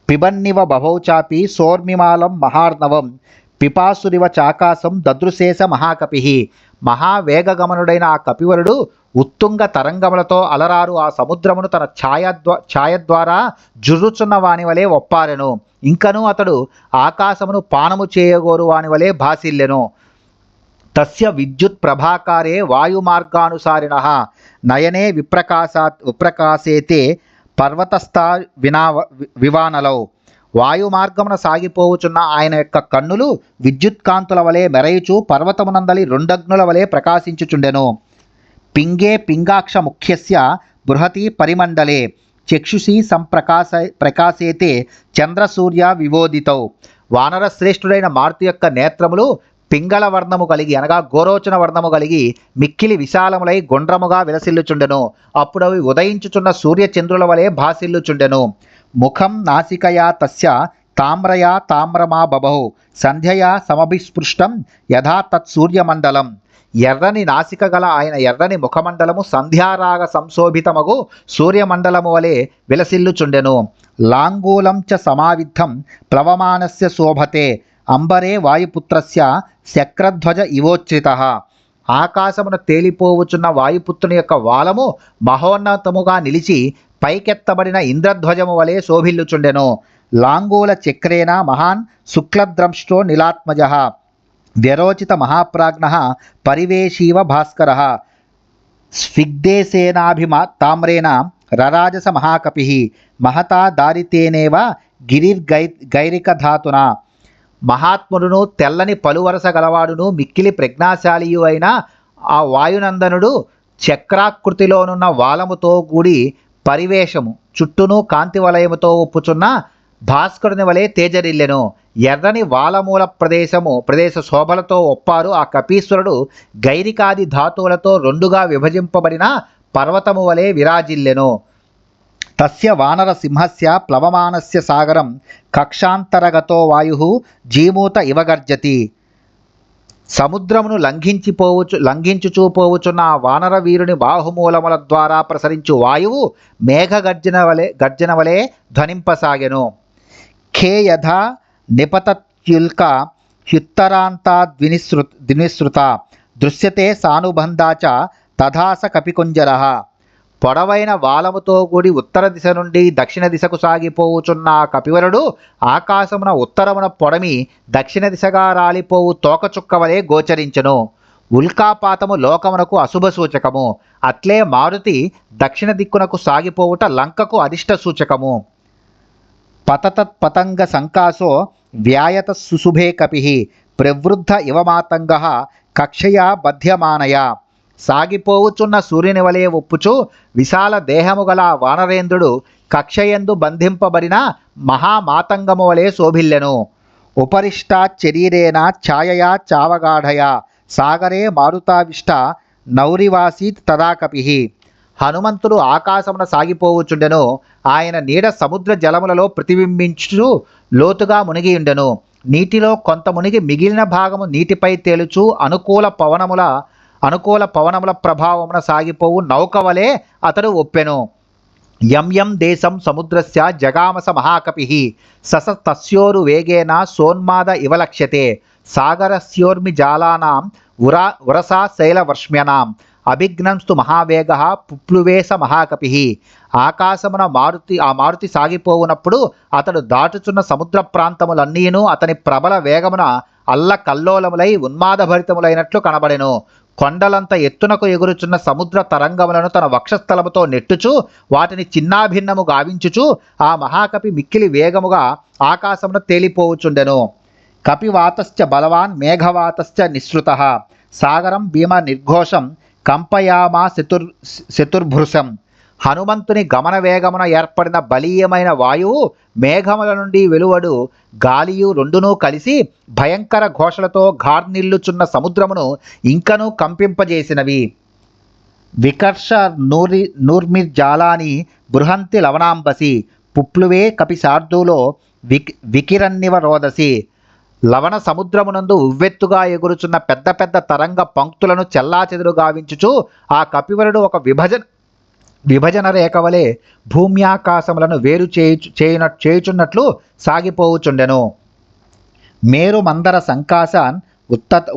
B: పిబన్నివ బభౌచాపి సోర్మిమాలం మహార్ణవం పిపాసురివ చాకాశం దదృశేష మహాకపిః. మహావేగగమనుడైన ఆ కపివరుడు ఉత్తుంగ తరంగములతో అలరారు ఆ సముద్రమును తన ఛాయ ద్వారా జుర్రుచున్న వాని వలె ఒప్పారెను. ఇంకను అతడు ఆకాశమును పానము చేయగోరు వాని వలె భాసిల్లెను. తస్య విద్యుత్ ప్రభాకారే వాయుమార్గానుసారిణః నయనే విప్రకాశేతే పర్వతస్థా వివానలౌ. వాయుమార్గమున సాగిపోవుచున్న ఆయన యొక్క కన్నులు విద్యుత్కాంతుల వలె మెరయుచు పర్వతమునందలి రెండగ్నుల వలె ప్రకాశించుచుండెను. పింగే పింగాక్ష ముఖ్యస్య బృహతి పరిమండలే చక్షుషి ప్రకాశేతే చంద్రసూర్య వివోదితౌ. వానర శ్రేష్ఠుడైన మారుతి యొక్క నేత్రములు పింగళ వర్ణము కలిగి అనగా గోరోచన వర్ణము కలిగి మిక్కిలి విశాలములై గుండ్రముగా విలసిల్లుచుండెను. అప్పుడు అవి ఉదయించుచున్న సూర్యచంద్రుల వలె భాసిల్లుచుండెను. ముఖం నాసికయా తస్య తామ్రయా తామ్రమా బభౌ సంధ్యయా సమభిస్పృష్టం యథా తత్సూర్యమండలం. ఎర్రని నాసిక గల ఆయన ఎర్రని ముఖమండలము సంధ్యారాగ సంశోభితమగు సూర్యమండలము వలె విలసిల్లుచుండెను. లాంగూలం చ సమావిద్ధం ప్లవమానస్య శోభతే అంబరే వాయుపుత్రస్య శక్రధ్వజ ఇవోచ్రితః. ఆకాశమున తేలిపోవుచున్న వాయుపుత్రుని యొక్క వాలము మహోన్నతముగా నిలిచి పైకెత్తబడిన ఇంద్రధ్వజము వలె శోభిల్లుచుండెను. లాంగూల చక్రేణ మహాన్ శుక్లద్రంష్టో నిలాత్మజః వ్యరోచిత మహాప్రాజ్ఞః పరివేశీవ భాస్కరః స్విగ్దేశేనాభిమ తామ్రేణ రరాజస మహాకపిః మహతా దారితేనేవ గిరిర్గైరిక ధాతున. మహాత్ముడును తెల్లని పలువరస గలవాడును మిక్కిలి ప్రజ్ఞాశాలియు అయిన ఆ వాయునందనుడు చక్రాకృతిలోనున్న వాలముతో కూడి పరివేషము చుట్టూను కాంతి వలయముతో ఒప్పుచున్న భాస్కరుని వలె తేజరిల్లెను. ఎర్రని వాలమూల ప్రదేశ శోభలతో ఒప్పారు ఆ కపీశ్వరుడు గైరికాది ధాతువులతో రెండుగా విభజింపబడిన పర్వతము వలె విరాజిల్లెను. తస్య వానర సింహస్య ప్లవమానస్య సాగరం కక్షాంతరగతో వాయు జీమూత ఇవగర్జతి. సముద్రమును లంఘించుచూపోవుచున్న వానర వీరుని బాహుమూలముల ద్వారా ప్రసరించు వాయువు మేఘ గర్జన వలె ధ్వనింపసాగెను. ఖే యథా నిపతత్యుల్క హ్యుత్తరాంతాద్వినిసృత దృశ్యతే సానుబంధా చ తథాస కపికుంజరః. పొడవైన వాలముతో కూడి ఉత్తర దిశ నుండి దక్షిణ దిశకు సాగిపోవుచున్న కపివరుడు ఆకాశమున ఉత్తరమున పొడమి దక్షిణ దిశగా రాలిపోవు తోకచుక్క వలె గోచరించెను. ఉల్కాపాతము లోకమునకు అశుభ సూచకము. అట్లే మారుతి దక్షిణ దిక్కునకు సాగిపోవుట లంకకు అదిష్ట సూచకము. పతంగ సంకాసో వ్యాయత సుశుభే కపిః ప్రవృద్ధ ఇవమాతంగః కక్షయా బధ్యమానయ. సాగిపోవుచున్న సూర్యుని వలె ఒప్పుచు విశాల దేహము గల వానరేంద్రుడు కక్షయందు బంధింపబడిన మహామాతంగము వలె శోభిల్లెను. ఉపరిష్టాచ్చరీరేణ ఛాయయా చావగాఢయ సాగరే మారుతావిష్ట నౌరివాసీత్ తదా కపిః. హనుమంతుడు ఆకాశమున సాగిపోవచుండెను. ఆయన నీడ సముద్ర జలములలో ప్రతిబింబించు లోతుగా మునిగియుండెను. నీటిలో కొంత మునిగి మిగిలిన భాగము నీటిపై తేలుచు అనుకూల పవనముల ప్రభావమున సాగిపోవు నౌక వలె అతడు ఒప్పెను. యం దేశం సముద్రస్య జగామస మహాకపి సస తస్యోరు వేగేన సోన్మాద ఇవ లక్ష్యతే సాగరస్యోర్మి జాలానాం ఉరసా శైలవర్ష్మ్యనాం అభిఘ్నంస్తు మహావేగ పుప్లువేశ మహాకపి. ఆకాశమున మారుతి సాగిపోవునప్పుడు అతడు దాటుచున్న సముద్ర ప్రాంతములన్నీను అతని ప్రబల వేగమున అల్లకల్లోలములై ఉన్మాదభరితములైనట్లు కనబడెను. కొండలంత ఎత్తునకు ఎగురుచున్న సముద్ర తరంగములను తన వక్షస్థలముతో నెట్టుచు వాటిని చిన్నాభిన్నము గావించుచు ఆ మహాకపి మిక్కిలి వేగముగా ఆకాశమున తేలిపోవుచుండెను. కపివాతశ్చ బలవాన్ మేఘవాతశ్చ నిశ్రుతః సాగరం భీమ నిర్ఘోషం కంపయామా శతుర్భృశం. హనుమంతుని గమన వేగమున ఏర్పడిన బలీయమైన వాయువు మేఘముల నుండి వెలువడు గాలియు రెండునూ కలిసి భయంకర ఘోషలతో ఘార్నిల్లుచున్న సముద్రమును ఇంకనూ కంపింపజేసినవి. వికర్ష నూర్మిర్జాలాని బృహంతి లవణాంబసి పుప్లువే కపి శార్దూలో వికిరన్నివ రోదసి. లవణ సముద్రమునందు ఉవ్వెత్తుగా ఎగురుచున్న పెద్ద పెద్ద తరంగ పంక్తులను చెల్లాచెదురు గావించుచు ఆ కపివరుడు ఒక విభజన రేఖ వలె భూమ్యాకాశములను వేరు చేయుచున్నట్లు సాగిపోవుచుండెను. మేరు మందర సంకాశాన్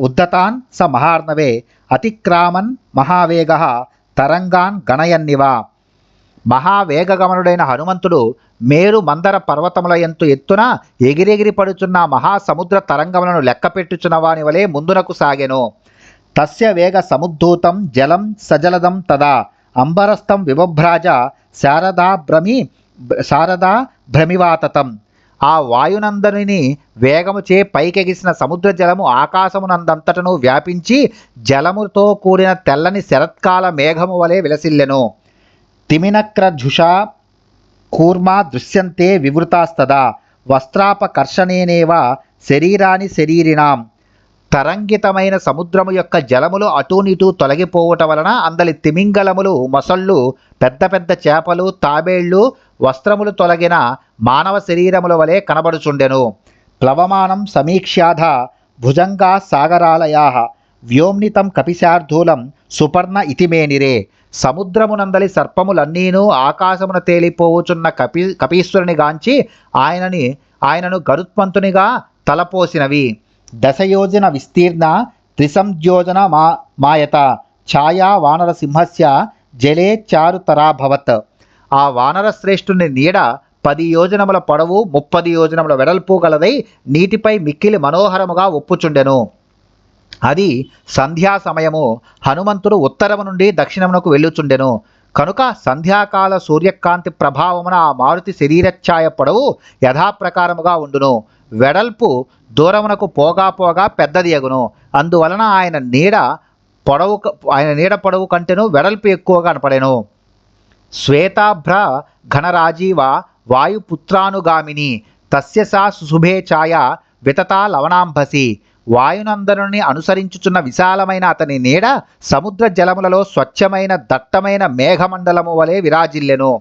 B: ఉద్ధతాన్ స మహార్ణవే అతిక్రామన్ మహావేగ తరంగాన్ గణయన్నివ. మహావేగగమనుడైన హనుమంతుడు మేరు మందర పర్వతముల ఎత్తున ఎగిరెగిరి పడుచున్న మహాసముద్ర తరంగములను లెక్కపెట్టుచున్న వాని వలె ముందునకు సాగెను. తస్య వేగ సముద్ధూతం జలం సజలదం తదా అంబరస్థం విభభ్రాజ శారదా భ్రమివాతతం. ఆ వాయునందనుని వేగముచే పైకెగిసిన సముద్ర జలము ఆకాశమునందంతటను వ్యాపించి జలముతో కూడిన తెల్లని శరత్కాల మేఘము వలె విలసిల్లెను. తిమినక్రజుషా కూర్మా దృశ్యంతే వివృతాస్తదా వస్త్రాపకర్షణేనేవ శరీరిణాం. తరంగితమైన సముద్రము యొక్క జలములు అటూనిటూ తొలగిపోవటం వలన అందలి తిమింగలములు, మొసళ్ళు, పెద్ద పెద్ద చేపలు, తాబేళ్లు వస్త్రములు తొలగిన మానవ శరీరముల వలె కనబడుచుండెను. ప్లవమానం సమీక్ష్యాధ భుజంగా సాగరాలయా వ్యోమ్నితం కపిశార్ధూలం సుపర్ణ ఇతిమేనిరే. సముద్రమునందలి సర్పములన్నీను ఆకాశమున తేలిపోవుచున్న కపీశ్వరుని గాంచి ఆయనను గరుత్మంతునిగా తలపోసినవి. దశయోజన విస్తీర్ణ త్రిసంయోజన మాయత ఛాయా వానర సింహస్య జలే చారుతరాభవత్. ఆ వానర శ్రేష్ఠుని నీడ 10 యోజనముల పొడవు 30 యోజనముల వెడల్పు గలదై నీటిపై మిక్కిలి మనోహరముగా ఒప్పుచుండెను. అది సంధ్యా సమయము. హనుమంతుడు ఉత్తరము నుండి దక్షిణమునకు వెళ్ళుచుండెను కనుక సంధ్యాకాల సూర్యకాంతి ప్రభావమున ఆ మారుతి శరీరఛాయ పొడవు యథాప్రకారముగా ఉండును. వెడల్పు దూరమునకు పోగా పెద్దది అగును. అందువలన ఆయన నీడ పొడవు కంటేను వెడల్పు ఎక్కువగా కనపడెను. శ్వేతాభ్ర ఘనరాజీవ వాయుపుత్రానుగామిని తస్య సా సుశుభే ఛాయ వితతా లవణాంబసి. వాయునందనుని అనుసరించుచున్న విశాలమైన అతని నీడ సముద్ర జలములలో స్వచ్ఛమైన దట్టమైన మేఘమండలము వలె విరాజిల్లెను.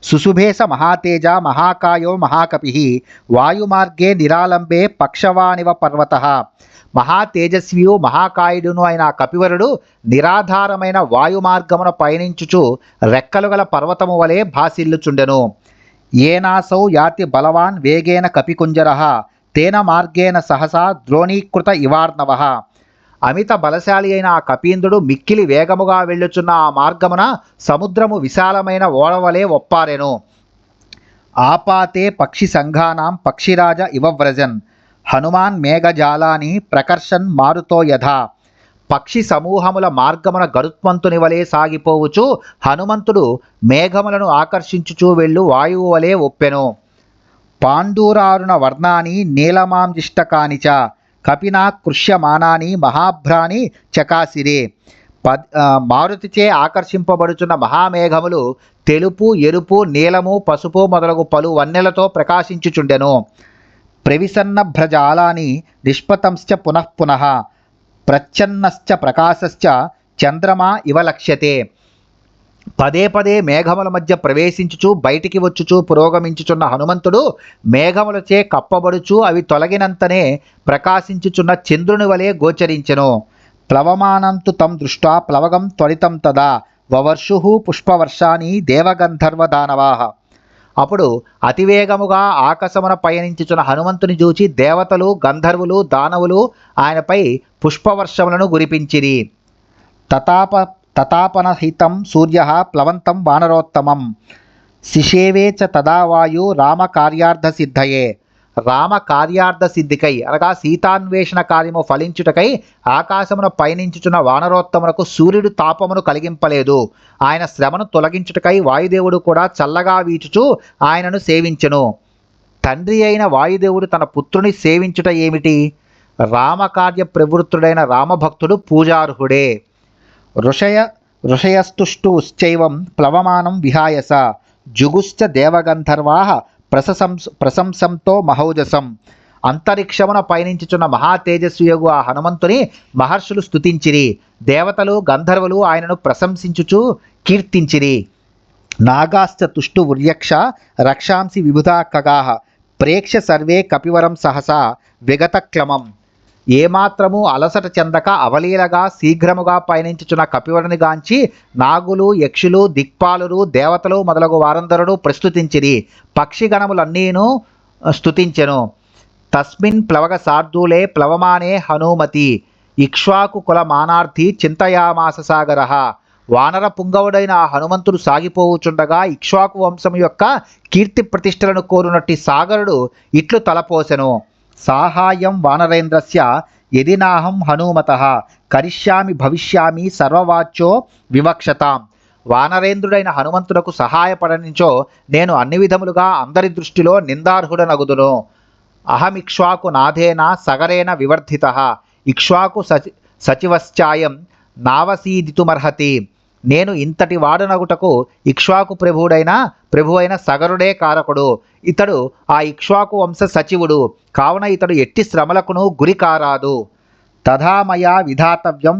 B: సుశుభేశ మహాతేజ మహాకాయో మహాకపి వాయుమార్గే నిరాలంబే పక్షవానివ పర్వత. మహాతేజస్వియు మహాకాయుడును అయిన కపివరుడు నిరాధారమైన వాయుమార్గమున పయనించుచు రెక్కలు గల పర్వతము వలె భాసిల్లుచుండెను. ఏనాసౌ యాతి బలవాన్ వేగేన కపికుంజర తేన మార్గేన సహసా ద్రోణీకృత ఇవార్ణవ. అమిత బలశాలి అయిన ఆ కపీంద్రుడు మిక్కిలి వేగముగా వెళ్ళుచున్న ఆ మార్గమున సముద్రము విశాలమైన ఓడవలే ఒప్పారెను. ఆపాతే పక్షి సంఘానాం పక్షిరాజ ఇవ వ్రజన్ హనుమాన్ మేఘజాలాని ప్రకర్షన్ మారుతో యథా. పక్షి సమూహముల మార్గమున గరుత్మంతుని వలె సాగిపోవుచు హనుమంతుడు మేఘములను ఆకర్షించుచూ వెళ్ళు వాయువు వలె ఒప్పెను. పాండూరారుణ వర్ణాని నీలమాంజిష్టకాని చ కపినా కృష్యమానాని మహాభ్రాని చకాసిరే. మారుతిచే ఆకర్షింపబడుచున్న మహామేఘములు తెలుపు, ఎరుపు, నీలము, పసుపు మొదలగు పలు వన్నెలతో ప్రకాశించుచుండెను. ప్రవిసన్న భ్రజాలాని నిష్పతంశ్చ పునఃపునః ప్రచ్ఛన్నశ్చ ప్రకాశశ్చ చంద్రమా ఇవ లక్ష్యతే. పదే పదే మేఘముల మధ్య ప్రవేశించుచు బయటికి వచ్చుచు పురోగమించుచున్న హనుమంతుడు మేఘములచే కప్పబడుచు అవి తొలగినంతనే ప్రకాశించుచున్న చంద్రుని వలె గోచరించెను. ప్లవమానంతు తం దృష్ట్వా ప్లవగం త్వరితం తదా వవర్షు పుష్పవర్షాని దేవగంధర్వ దానవాహ. అప్పుడు అతివేగముగా ఆకాశమున పయనించుచున్న హనుమంతుని చూచి దేవతలు, గంధర్వులు, దానవులు ఆయనపై పుష్పవర్షములను కురిపించిరి. తతాపనహితం సూర్య ప్లవంతం వానరోత్తమం శిషేవే చ తదా వాయు రామకార్యార్థ సిద్ధయే. రామకార్యార్థ సిద్ధికై అనగా సీతాన్వేషణ కార్యము ఫలించుటకై ఆకాశమున పయనించుచున్న వానరోత్తమునకు సూర్యుడు తాపమును కలిగింపలేదు. ఆయన శ్రమను తొలగించుటకై వాయుదేవుడు కూడా చల్లగా వీచుచు ఆయనను సేవించెను. తండ్రి అయిన వాయుదేవుడు తన పుత్రుని సేవించుట ఏమిటి? రామకార్య ప్రవృత్తుడైన రామభక్తుడు పూజార్హుడే. ఋషయస్తుష్టుశ్చైవం ప్లవమానం విహాయస జుగుశ్చ దేవగంధర్వా ప్రశంసంతో మహౌజసం. అంతరిక్షమున పయనించుచున్న మహా తేజస్వియగు ఆ హనుమంతుని మహర్షులు స్తుతించిరి. దేవతలు, గంధర్వులు ఆయనను ప్రశంసించుచు కీర్తించిరి. నాగాశ్చ తుష్టు ఉర్యక్ష రక్షాంసి విబుధా ఖగాః ప్రేక్ష సర్వే కపివరం సహసా విగతక్లమం. ఏమాత్రము అలసట చెందక అవలీలగా శీఘ్రముగా పయనించుచున్న కపివరుని గాంచి నాగులు, యక్షులు, దిక్పాలురు, దేవతలు మొదలగు వారందరూ ప్రస్తుతించిరి. పక్షిగణములన్నీను స్తుతించెను. తస్మిన్ ప్లవగ శార్దూలే ప్లవమానే హనుమతి ఇక్ష్వాకు కుల మానార్థి చింతయామాస సాగర. వానర పుంగవుడైన ఆ హనుమంతుడు సాగిపోవుచుండగా ఇక్ష్వాకు వంశము యొక్క కీర్తి ప్రతిష్టలను కోరునట్టి సాగరుడు ఇట్లు తలపోసెను. సాహాయం వానరేంద్రస్య యది నాహం హనుమతః కరిష్యామి భవిష్యామి సర్వవాచ్యో వివక్షతాం. వానరేంద్రుడైన హనుమంతుడకు సహాయపడనిచో నేను అన్ని విధములుగా అందరి దృష్టిలో నిందార్హుడనగుదును. అహమిక్ష్వాకు నాథేన సగరేణ వివర్ధితః ఇక్ష్వాకు సచివశ్చాయం నావసీదితుమర్హతి. నేను ఇంతటి వాడునగుటకు ఇక్ష్వాకు ప్రభువైన సగరుడే కారకుడు. ఇతడు ఆ ఇక్ష్వాకు వంశ సచివుడు కావున ఇతడు ఎట్టి శ్రమలకును గురి కారాదు. తథామయా విధాతవ్యం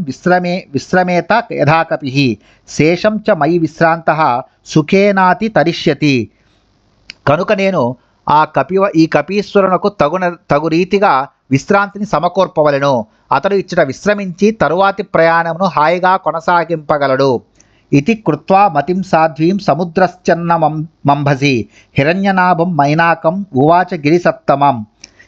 B: విశ్రమేత యథాకపి శేషం చ మయి విశ్రాంతః సుఖేనాతి తరిష్యతి. కనుక నేను ఈ కపీశ్వరునకు తగు రీతిగా విశ్రాంతిని సమకూర్పవలెను. అతడు ఇచ్చట విశ్రమించి తరువాతి ప్రయాణమును హాయిగా కొనసాగింపగలడు. ఇతి కృత్వా మతిం సాధ్వీం సముద్రశ్చన్న మంభసి హిరణ్యనాభం మైనాకం ఉవాచ గిరిసత్తమం.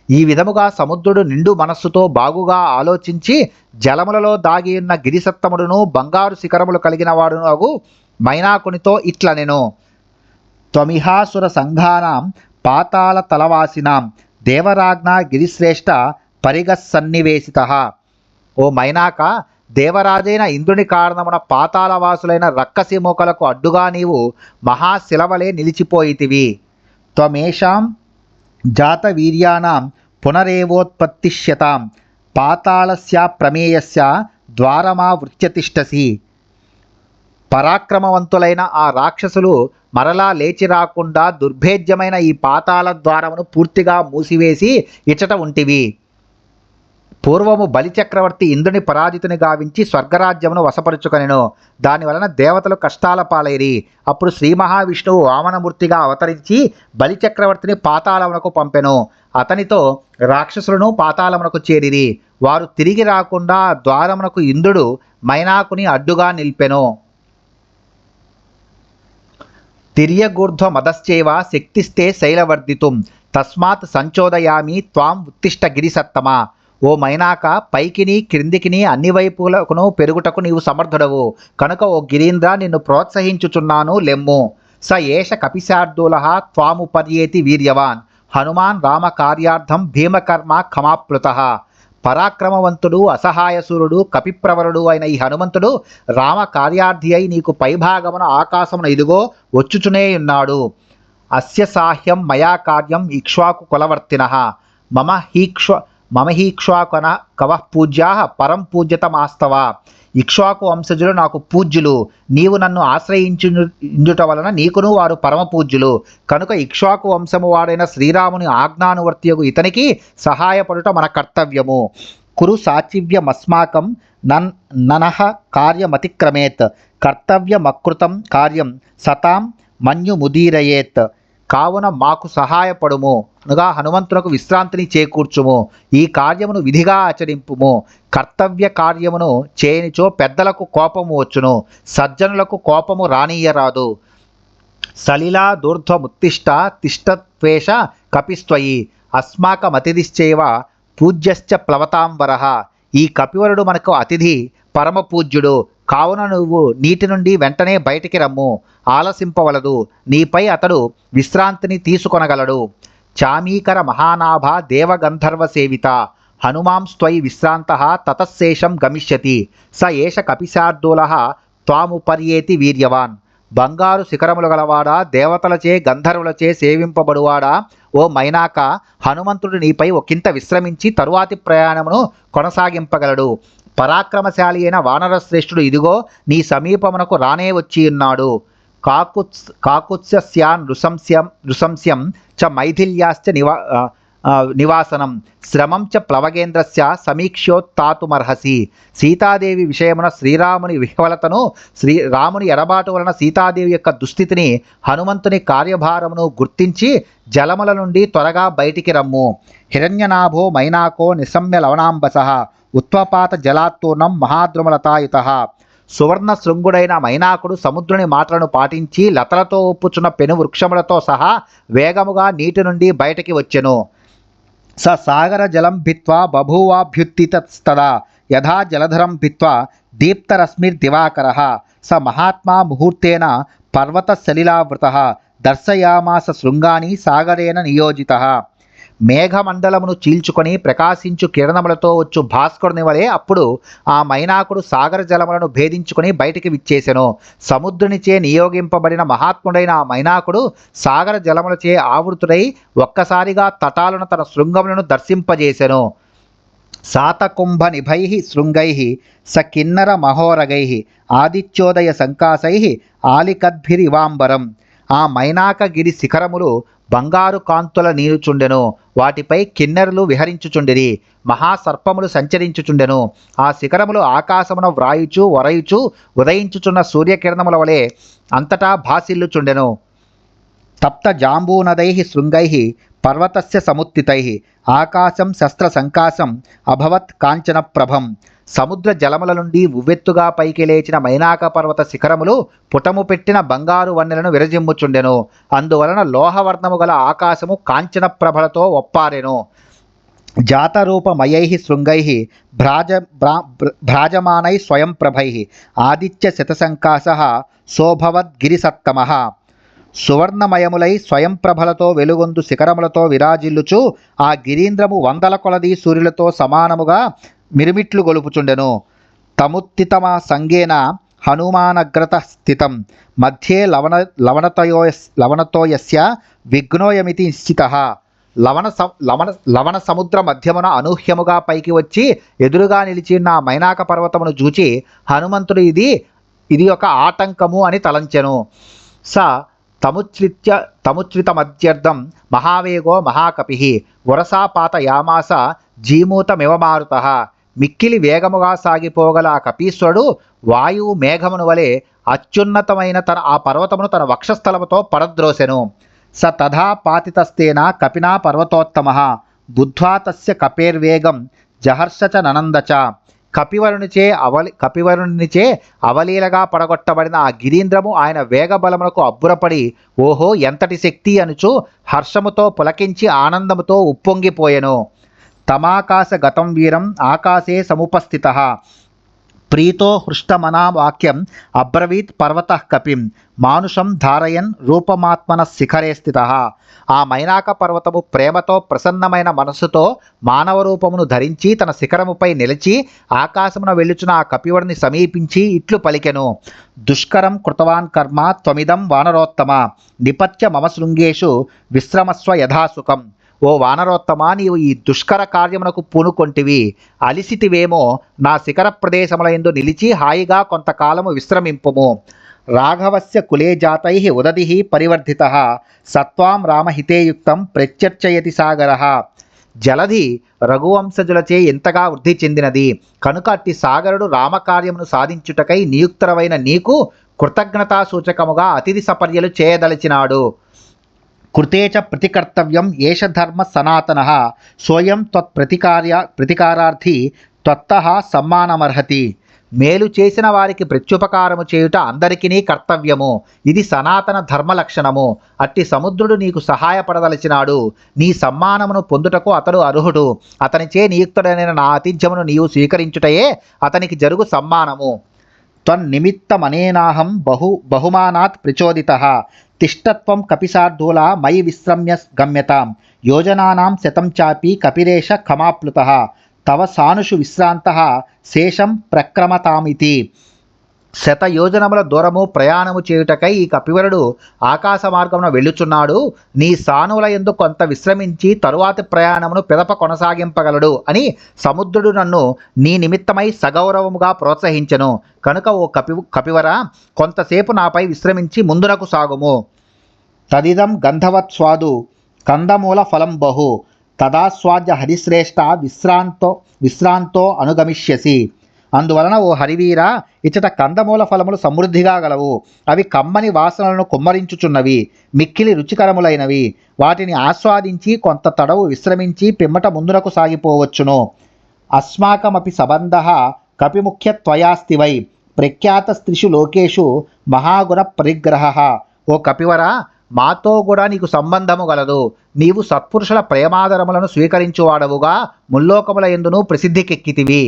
B: ఈ విధముగా సముద్రుడు నిండు మనస్సుతో బాగుగా ఆలోచించి జలములలో దాగియున్న గిరిసత్తముడును బంగారు శిఖరములు కలిగిన వాడును మైనాకునితో ఇట్లనెను. త్వమిహాసుర సంఘానాం పాతాళ తలవాసినాం దేవరాజ్ఞా గిరిశ్రేష్ఠ పరిగస్సన్నివేశితః. ఓ మైనాక, దేవరాజైన ఇంద్రుని కారణమున పాతాళవాసులైన రక్కసి మోకలకు అడ్డుగా నీవు మహాశిలవలే నిలిచిపోయితివి. త్వమేషాం జాత వీర్యానాం పునరేవోత్పత్తిష్యతాం పాతాళస్య ప్రమేయస్య ద్వారమావృత్యతిష్టసి. పరాక్రమవంతులైన ఆ రాక్షసులు మరలా లేచి రాకుండా దుర్భేద్యమైన ఈ పాతాళ ద్వారమును పూర్తిగా మూసివేసి ఇచ్చట ఉంటివి. పూర్వము బలిచక్రవర్తి ఇంద్రుని పరాజితుని గావించి స్వర్గరాజ్యమును వశపరుచుకొనెను. దానివలన దేవతలు కష్టాల పాలైరి. అప్పుడు శ్రీ మహావిష్ణువు వామనమూర్తిగా అవతరించి బలిచక్రవర్తిని పాతాళమునకు పంపెను. అతనితో రాక్షసులను పాతాళమునకు చేరిరి. వారు తిరిగి రాకుండా ద్వారమునకు ఇంద్రుడు మైనాకుని అడ్డుగా నిల్పెను. తిర్యగూర్ధ్వ మదశ్చేవ శక్తిస్తే శైలవర్ధితుం తస్మాత్ సంచోదయామి త్వాం ఉత్తిష్ట గిరిసత్తమా. ఓ మైనాక, పైకిని క్రిందికిని అన్ని వైపులకును పెరుగుటకు నీవు సమర్థుడవు కనుక ఓ గిరీంద్ర నిన్ను ప్రోత్సహించుచున్నాను, లెమ్ము. స ఏష కపిశార్దూలః త్వాముపర్యేతి వీర్యవాన్ హనుమాన్ రామ కార్యార్థం భీమకర్మ ఖమాప్లుతః. పరాక్రమవంతుడు, అసహాయసూరుడు, కపిప్రవరుడు అయిన ఈ హనుమంతుడు రామ కార్యార్థి అయి నీకు పైభాగమున ఆకాశమున ఇదిగో వచ్చుచునే ఉన్నాడు. అస్య సాహ్యం మయా కార్యం ఇక్ష్వాకు కులవర్తినః మమ హీక్ష్వాకన కవః పూజ్యా పరం పూజ్యతమాస్తవ. ఇక్ష్వాకు వంశజులు నాకు పూజ్యులు. నీవు నన్ను ఆశ్రయించుట వలన నీకును వారు పరమ పూజ్యులు. కనుక ఇక్ష్వాకు వంశము వాడైన శ్రీరాముని ఆజ్ఞానువర్తియగు ఇతనికి సహాయపడుట మన కర్తవ్యము. కురు సాచివ్యమస్మాకం ననః కార్యమతిక్రమేత్ కర్తవ్యమకృతం కార్యం సతాం మన్యుముదీరయేత్. కావున మాకు సహాయపడుము అనగా హనుమంతునకు విశ్రాంతిని చేకూర్చుము. ఈ కార్యమును విధిగా ఆచరింపుము. కర్తవ్య కార్యమును చేయనిచో పెద్దలకు కోపము వచ్చును, సజ్జనులకు కోపము రానీయరాదు. సలిలా దూర్ధ్వముత్తిష్ట తిష్టత్వేష కపిస్త్వయి అస్మాకమతిథిశ్చైవ పూజ్యశ్చ ప్లవతాంబరః. ఈ కపివరుడు మనకు అతిథి, పరమ పూజ్యుడు. కావున నువ్వు నీటి నుండి వెంటనే బయటికి రమ్ము, ఆలసింపవలదు. నీపై అతడు విశ్రాంతిని తీసుకొనగలడు. చామీకర మహానాభ దేవగంధర్వ సేవిత హనుమాంస్త్వయి విశ్రాంతః తతశేషం గమిష్యతి. స ఏష కపిశార్దూలః త్వాముపర్యేతి వీర్యవాన్. బంగారు శిఖరములు గలవాడా, దేవతలచే గంధర్వులచే సేవింపబడువాడా, ఓ మైనాక, హనుమంతుడు నీపై ఒకంత విశ్రమించి తరువాతి ప్రయాణమును కొనసాగింపగలడు. పరాక్రమశాలి అయిన వానరశ్రేష్ఠుడు ఇదిగో నీ సమీపమునకు రానే వచ్చి ఉన్నాడు. కాకుత్స్యాన్ నృశంస్యం చ మైథిల్యాశ్చ నివాసనం శ్రమం చ ప్లవగేంద్రస్య సమీక్షోత్తాతుమర్హసి. సీతాదేవి విషయమున శ్రీరాముని విహ్వలతను, శ్రీరాముని ఎడబాటు వలన సీతాదేవి యొక్క దుస్థితిని, హనుమంతుని కార్యభారమును గుర్తించి జలముల నుండి త్వరగా బయటికి రమ్ము. హిరణ్యనాభో మైనాకో నిశమ్య లవణాంబసః ఉత్వపాత జలాత్తూర్ణం మహాద్రుమలతాయుతః. సువర్ణ శృంగుడైన మైనాకుడు సముద్రుని మాటలను పాటించి లతలతో ఒప్పుచున్న పెను వృక్షములతో సహా వేగముగా నీటి నుండి బయటికి వచ్చెను. స సాగర జలం భిత్వా బభూవాభ్యుత్థితస్తదా యథా జలధరం భిత్వా దీప్తరశ్మిర్దివాకరః. స మహాత్మా ముహూర్తేన పర్వత సలిలావృతః దర్శయామాస శృంగాని సాగరేణ నియోజితః. మేఘమండలమును చీల్చుకొని ప్రకాశించు కిరణములతో వచ్చు భాస్కరుని వలె అప్పుడు ఆ మైనాకుడు సాగర జలములను భేదించుకొని బయటికి విచ్చేసెను. సముద్రునిచే నియోగింపబడిన మహాత్ముడైన ఆ మైనాకుడు సాగర జలములచే ఆవృతుడై ఒక్కసారిగా తటాలను తన శృంగములను దర్శింపజేసెను. సాతకుంభ నిభై శృంగై స కిన్నర మహోరగై ఆదిత్యోదయ సంకాసై ఆలికద్భిరివాంబరం. ఆ మైనాకగిరి శిఖరములు బంగారు కాంతుల నీరుచుండెను. వాటిపై కిన్నెరలు విహరించుచుండిరి, మహాసర్పములు సంచరించుచుండెను. ఆ శిఖరములు ఆకాశమున వ్రాయుచు వరయుచు ఉదయించుచున్న సూర్యకిరణముల వలె అంతటా భాసిల్లుచుండెను. తప్త జాంబూనదై శృంగై పర్వతస్య సముత్థితై ఆకాశం శస్త్ర సంకాశం అభవత్ కాంచన ప్రభం. సముద్ర జలముల నుండి ఉవ్వెత్తుగా పైకి లేచిన మైనాక పర్వత శిఖరములు పుటము పెట్టిన బంగారు వన్నెలను విరజిమ్ముచుండెను. అందువలన లోహవర్ణము గల ఆకాశము కాంచన ప్రభలతో ఒప్పారెను. జాతరూపమయై శృంగై భ్రాజమానై స్వయం ప్రభై ఆదిత్య శతసంకాశః శోభవద్గిరిసత్తమః. సువర్ణమయములై స్వయం ప్రభలతో వెలుగొందు శిఖరములతో విరాజిల్లుచు ఆ గిరీంద్రము వందల కొలది సూర్యులతో సమానముగా మిరుమిట్లు గొలుపుచుండెను. తముత్థితమా సంగేన హనుమానగ్రత స్థితం మధ్యే లవణతోయస్య విఘ్నోయమితి నిశ్చితః. లవణ సముద్ర మధ్యమున అనూహ్యముగా పైకి వచ్చి ఎదురుగా నిలిచిన మైనాక పర్వతమును చూచి హనుమంతుడు ఇది ఒక ఆటంకము అని తలంచెను. స తముచ్రితమధ్యర్థం మహావేగో మహాకపిః వరసాపాతయామాస జీమూతమివ మారుతః. మిక్కిలి వేగముగా సాగిపోగల ఆ కపీశ్వరుడు వాయువు మేఘమును వలె అత్యున్నతమైన ఆ పర్వతమును తన వక్షస్థలముతో పడద్రోసెను. స తథా పాతితస్తేన కపినా పర్వతోత్తమః బుద్ధ్వా తస్య కపేర్వేగం జహర్ష చ ననంద చ. కపివరునిచే అవలీలగా పడగొట్టబడిన ఆ గిరీంద్రము ఆయన వేగబలమునకు అబ్బురపడి ఓహో ఎంతటి శక్తి అనుచు హర్షముతో పులకించి ఆనందముతో ఉప్పొంగిపోయెను. తమాకాశ గతం వీరం ఆకాశే సముపస్థితః ప్రీతో హృష్టమనా వాక్యం అబ్రవీత్ పర్వతః కపిం మానుషం ధారయన్ రూపమాత్మన శిఖరే స్థితః. ఆ మైనాక పర్వతము ప్రేమతో ప్రసన్నమైన మనస్సుతో మానవ రూపమును ధరించి తన శిఖరముపై నిలిచి ఆకాశమున వెళ్ళుచున్న ఆ కపివరుని సమీపించి ఇట్లు పలికెను. దుష్కరం కృతవాన్ కర్మ త్వమిదం వానరోత్తమ నిపత్య మమ శృంగేషు విశ్రమస్వ యథాసుఖం. ఓ వానరోత్తమా, నీవు ఈ దుష్కర కార్యమునకు పూనుకొంటివి, అలిసితివేమో. నా శిఖర ప్రదేశములందు నిలిచి హాయిగా కొంతకాలము విశ్రమింపుము. రాఘవస్య కులే జాతై ఉదతి పరివర్ధితః సత్వాం రామహితేయుక్తం ప్రత్యర్చయతి సాగరః. జలధి రఘువంశజులచే ఎంతగా వృద్ధి చెందినది కనుక అట్టి సాగరుడు రామకార్యమును సాధించుటకై నియుక్తరవైన నీకు కృతజ్ఞతాసూచకముగా అతిథి సపర్యలు చేయదలిచినాడు. కృతేచ ప్రతికర్తవ్యం ఏష ధర్మ సనాతనః సోయం ప్రతికారార్థి త్వత్తః సమ్మానమర్హతి. మేలు చేసిన వారికి ప్రత్యుపకారము చేయుట అందరికీ కర్తవ్యము. ఇది సనాతన ధర్మ లక్షణము. అట్టి సముద్రుడు నీకు సహాయపడదలిచినాడు. నీ సమ్మానమును పొందుటకు అతడు అర్హుడు. అతనిచే నియుక్తుడైన నా ఆతిథ్యమును నీవు స్వీకరించుటయే అతనికి జరుగు సమ్మానము. త్వన్నిమిత్తమనేనాహం బహుమానాత్ ప్రచోదితః తిష్టత్వం కపిశార్దూల మయి విశ్రమ్య గమ్యతాం యోజనానాం శతం చాపి కపిరేష ఖమాప్లుతః తవ సానుషు విశ్రాంతః శేషం ప్రక్రమతామితి. శతయోజనముల దూరము ప్రయాణము చేయుటకై ఈ కపివరుడు ఆకాశ మార్గమున వెళ్ళుచున్నాడు. నీ సానువుల యందు కొంత విశ్రమించి తరువాతి ప్రయాణమును పిదప కొనసాగింపగలడు అని సముద్రుడు నన్ను నీ నిమిత్తమై సగౌరవముగా ప్రోత్సహించెను. కనుక ఓ కపివర కొంతసేపు నాపై విశ్రమించి ముందునకు సాగుము. తదిదం గంధవత్ స్వాదు కందమూల ఫలం బహు తదాస్వాద్య హరిశ్రేష్ఠ విశ్రాంతో అనుగమిష్యసి. అందువలన ఓ హరివీర ఇచ్చట కందమూల ఫలములు సమృద్ధిగా గలవు. అవి కమ్మని వాసనలను కుమ్మరించుచున్నవి, మిక్కిలి రుచికరములైనవి. వాటిని ఆస్వాదించి కొంత తడవు విశ్రమించి పిమ్మట ముందునకు సాగిపోవచ్చును. అస్మాకమపి సంబంధః కపిముఖ్యత్వయాస్తి వై ప్రఖ్యాత స్త్రీషు లోకేషు మహాగుణ పరిగ్రహః. ఓ కపివర, మాతో కూడా నీకు సంబంధము గలదు. నీవు సత్పురుషుల ప్రేమాదరములను స్వీకరించువాడవుగా ముల్లోకముల యందును ప్రసిద్ధికెక్కితివి.